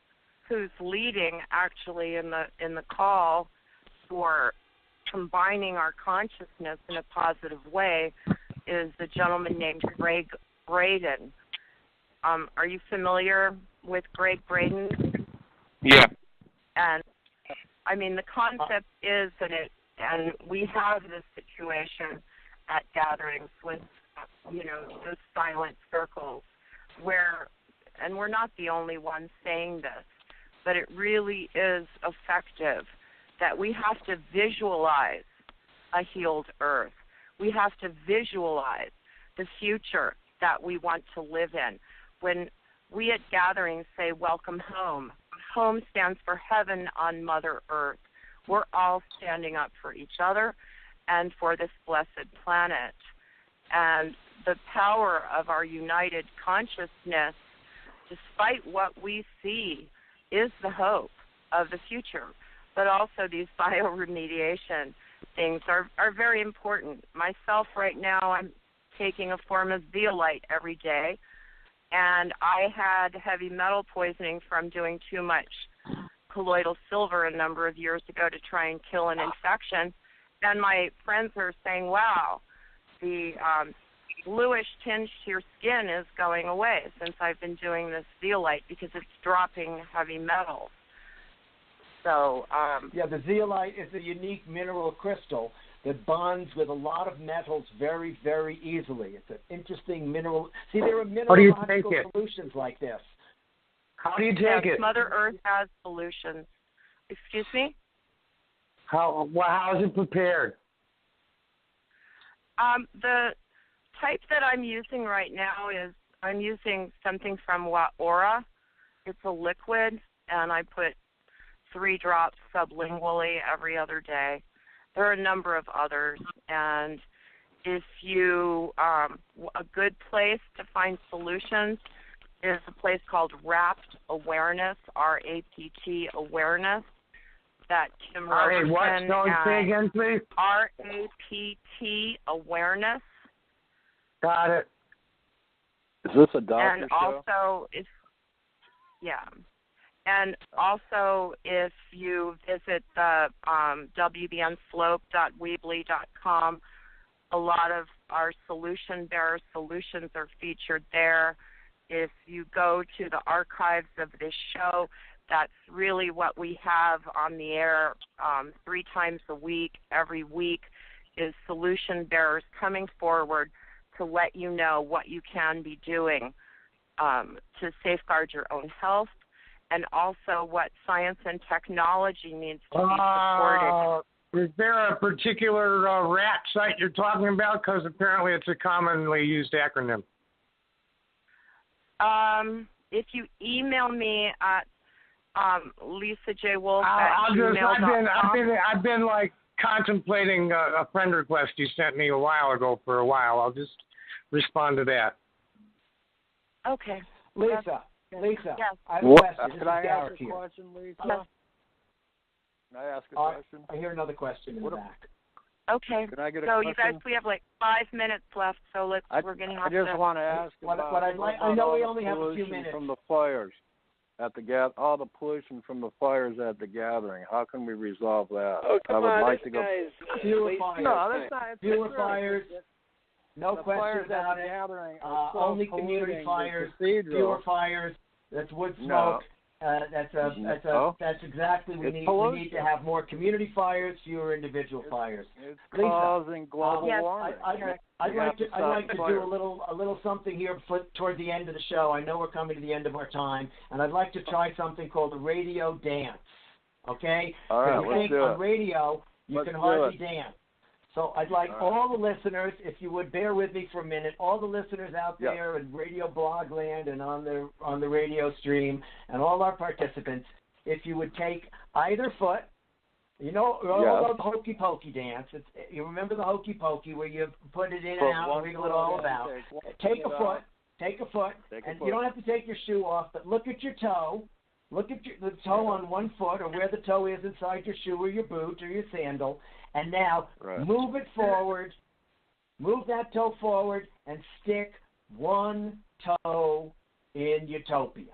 who's leading actually in the call for combining our consciousness in a positive way is a gentleman named Greg Braden. Are you familiar with Greg Braden? Yeah. And I mean, the concept is and we have this situation at gatherings with, the silent circles where, and we're not the only ones saying this, but it really is effective that we have to visualize a healed earth. We have to visualize the future that we want to live in. When we at gatherings say, welcome home, home stands for heaven on Mother Earth. We're all standing up for each other and for this blessed planet. And the power of our united consciousness, despite what we see, is the hope of the future. But also these bioremediation things are very important. Myself right now, I'm taking a form of zeolite every day, and I had heavy metal poisoning from doing too much colloidal silver a number of years ago to try and kill an infection. And my friends are saying, wow, the bluish tinge to your skin is going away since I've been doing this zeolite because it's dropping heavy metals. So the zeolite is a unique mineral crystal that bonds with a lot of metals very, very easily. It's an interesting mineral. See, there are mineralogical solutions like this. How do you take it? Mother Earth has solutions. Excuse me? How is it prepared? The type that I'm using right now is I'm using something from Aura. It's a liquid, and I put 3 drops sublingually every other day. There are a number of others, and if you, a good place to find solutions is a place called Rapt Awareness, R-A-P-T Awareness, that Kim Robertson. Say again, please. R-A-P-T Awareness. Got it. Is this a doctor and show? And also, if you visit the wbnslope.weebly.com, a lot of our solution bearer solutions are featured there. If you go to the archives of this show, that's really what we have on the air 3 times a week. Every week is solution bearers coming forward to let you know what you can be doing to safeguard your own health, and also what science and technology needs to be supported. Is there a particular RAT site you're talking about? Because apparently it's a commonly used acronym. If you email me at lisajwolf@gmail.com. I've been like contemplating a friend request you sent me a while ago for a while. I'll just respond to that. Okay. Lisa, Lisa, Yes. I have a question. This Can is I Garrick ask a here. question, Lisa? Yes. Can I ask a question? I hear another question in the back. Okay. Can I get a So question? you guys, we have like 5 minutes left, so we're going to have to. I just want to ask What about I'd like, I know we only have a few pollution minutes. from the fires at the all the pollution from the fires at the gathering. How can we resolve that? Oh, come I would on, like this to go. guy's Fewer wasting fires. No, time. that's not. Fewer that's fires. No the question fires about at the it. gathering are so Only community polluting the fires. cathedral. Fewer fires. That's wood No. smoke. That's exactly we It's need. pollution. We need to have more community fires, fewer individual fires. It's Lisa, causing global yes, warming. I'd like to stop do a little something here toward the end of the show. I know we're coming to the end of our time, and I'd like to try something called a radio dance. Okay? All right, you let's think do on it. radio you Let's can do hardly it. dance. So I'd like All right. all the listeners, if you would bear with me for a minute, all the listeners out Yeah. there in Radio Blogland and on the radio stream, and all our participants, if you would take either foot. You know, all the hokey pokey dance. You remember the hokey pokey where you put it in Put and out one and wiggle foot it all in, about. take Take a foot. Take a foot. And you don't have to take your shoe off, but look at your toe. Look at the toe on one foot, or where the toe is inside your shoe or your boot or your sandal. And now move it forward. Move that toe forward and stick one toe in Utopia.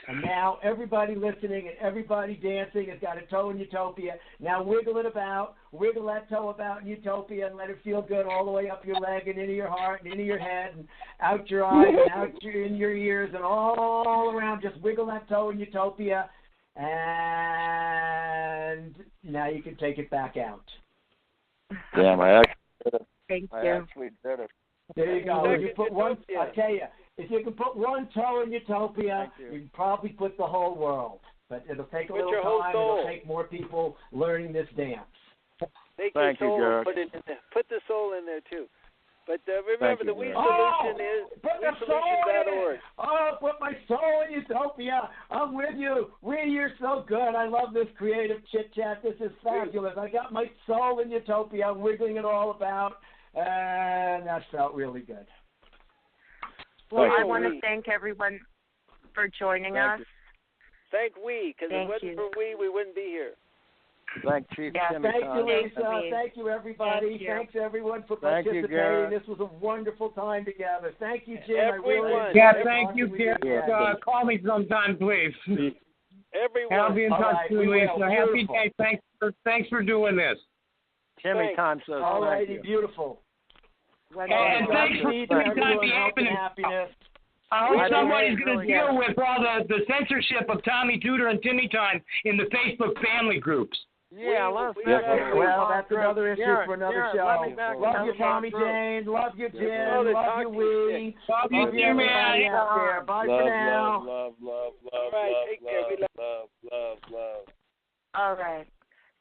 And now everybody listening and everybody dancing has got a toe in Utopia. Now wiggle it about. Wiggle that toe about in Utopia and let it feel good all the way up your leg and into your heart and into your head and out your eyes and out in your ears and all around. Just wiggle that toe in Utopia. And now you can take it back out. Damn, I actually did it. Thank I you. actually did it. There you go. Thank You you, put one. Utopia. I tell you, if you can put one toe in Utopia, Thank you. you can probably put the whole world. But it'll take a Put little your whole time. soul. It'll take more people learning this dance. Take Thank you, your soul and Garrick. put it in there. Put the soul in there too. But remember, you, the We Garrick. Solution is put the soul in WeSolution.org. it. Oh, put my soul in Utopia. I'm with you. You're so good. I love this creative chit chat. This is fabulous. I got my soul in Utopia. I'm wiggling it all about, and that felt really good. Well, I Thank want to you. thank everyone for joining Thank us. you. Thank we, because if it Thank wasn't you. for we wouldn't be here. Thank Chief Yeah, Timmy Thank you, Thomas. Lisa. Thank Thank you, everybody. Thank you. Thanks, everyone, for Thank you, participating. Garrett. This was a wonderful time together. Thank you, Jim. I really Everyone. enjoyed Yeah, talking thank you, with Garrick. again. Call me sometime, please. Everyone. I'll be in All touch right, soon, we Lisa. will. Happy Beautiful. day. Thanks for doing this. Timmy Thanks. Time says All thank righty, you. beautiful. And thanks for Godspeed taking to time to everyone, be health and happening. happiness. I hope I somebody's think going to it's deal really with all the censorship of Tommy Tudor and Timmy Time in the Facebook family groups. Yeah, let's we back have- up. Well, that's another issue Garrett, for another Garrett, show. let me back Love up you, the Tommy group. Jane. Love you, Jim. Oh, the Love you, talking Wee. Love you, Love Jimmy. everybody out there. Bye for now. love, All right, take care. We love. All right.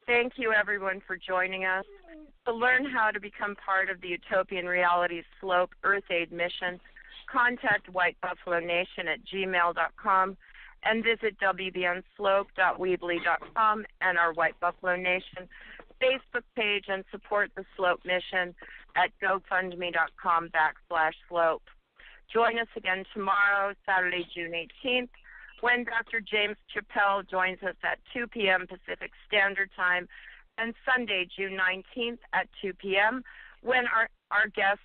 Thank you, everyone, for joining us. To learn how to become part of the Utopian Reality Slope Earth Aid mission, contact White Buffalo Nation at gmail.com and visit wbnslope.weebly.com and our White Buffalo Nation Facebook page, and support the Slope mission at gofundme.com/slope. Join us again tomorrow, Saturday, June 18th, when Dr. James Chappelle joins us at 2 p.m. Pacific Standard Time, and Sunday, June 19th at 2 p.m., when our guests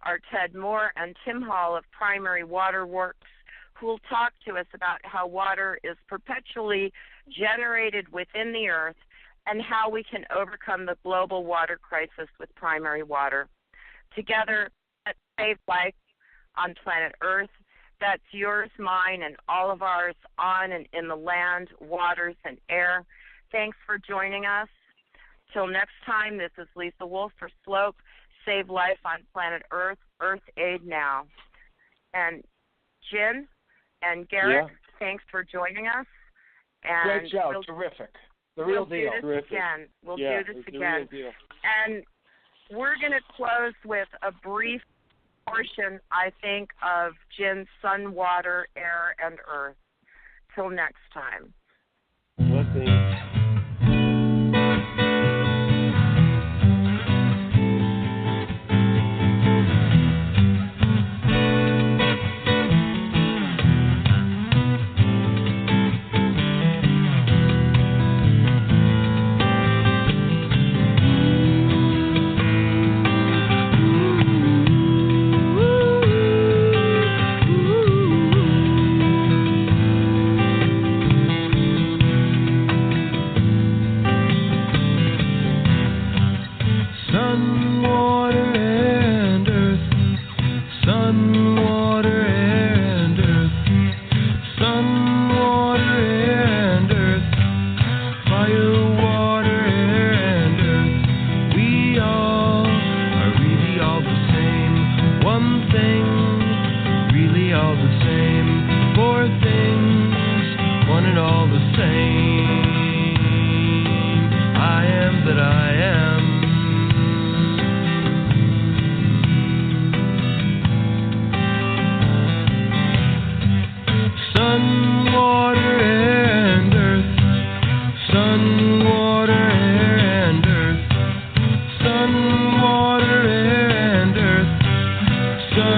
are Ted Moore and Tim Hall of Primary Water Works, who will talk to us about how water is perpetually generated within the earth and how we can overcome the global water crisis with primary water. Together, let's save life on planet Earth. That's yours, mine, and all of ours on and in the land, waters, and air. Thanks for joining us. Till next time, this is Lisa Wolf for Slope. Save life on planet Earth. Earth Aid now. And Djin and Garrick, thanks for joining us. And Great show. Terrific. The real deal. We'll do this again. We'll do this it's again. The real deal. And we're going to close with a brief portion, I think, of Djin's Sun, Water, Air, and Earth. Till next time. Blessings.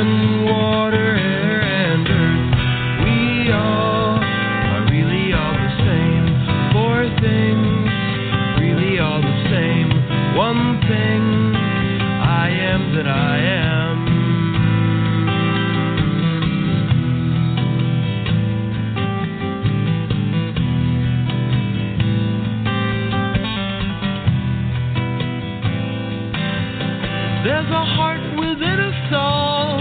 sun, water, air, and earth. We all are really all the same. Four things, really all the same. One thing, I am that I am. There's a heart within us all.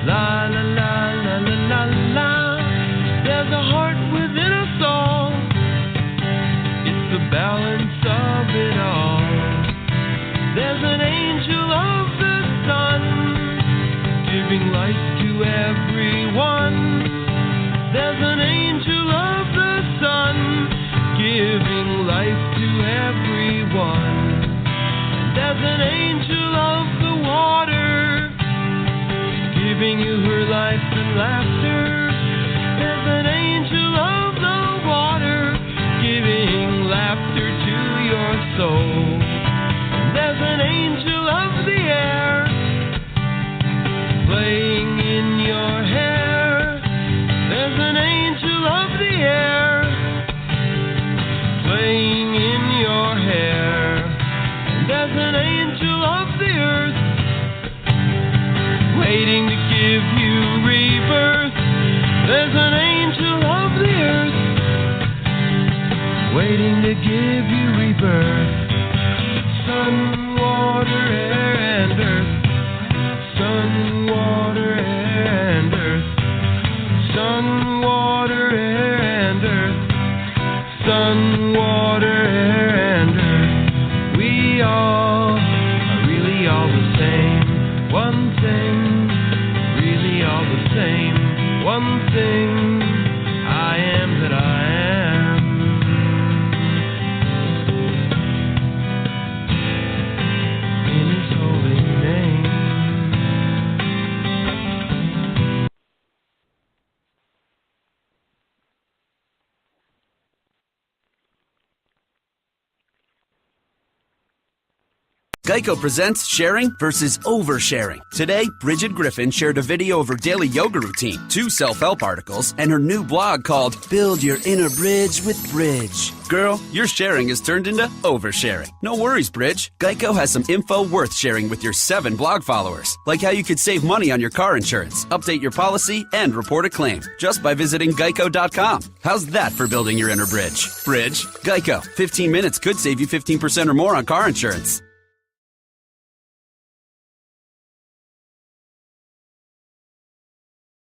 La la la la la la la. There's a heart within us all. It's the balance of it all. There's an angel of the sun, giving life to everyone. There's an angel of the sun, giving life to everyone. There's an angel of the water, giving you her life and laughter. There's an angel of the water, giving laughter to your soul. There's an angel of the air, playing in your hair. There's an angel of the air, playing in your hair. There's an angel of the earth, waiting to give you rebirth. There's an angel of the earth, waiting to give you rebirth. Sun, water, air, and earth. Sun, water, air, and earth. Sun, water, air, and earth. Sun, water, air, and earth. We all are really all the same. One thing, really all the same. One thing, I am that I am. In His holy name. Geico presents sharing versus oversharing. Today, Bridget Griffin shared a video of her daily yoga routine, 2 self-help articles, and her new blog called Build Your Inner Bridge with Bridge. Girl, your sharing has turned into oversharing. No worries, Bridge. Geico has some info worth sharing with your 7 blog followers, like how you could save money on your car insurance, update your policy, and report a claim just by visiting geico.com. How's that for building your inner bridge? Bridge? Geico. 15 minutes could save you 15% or more on car insurance.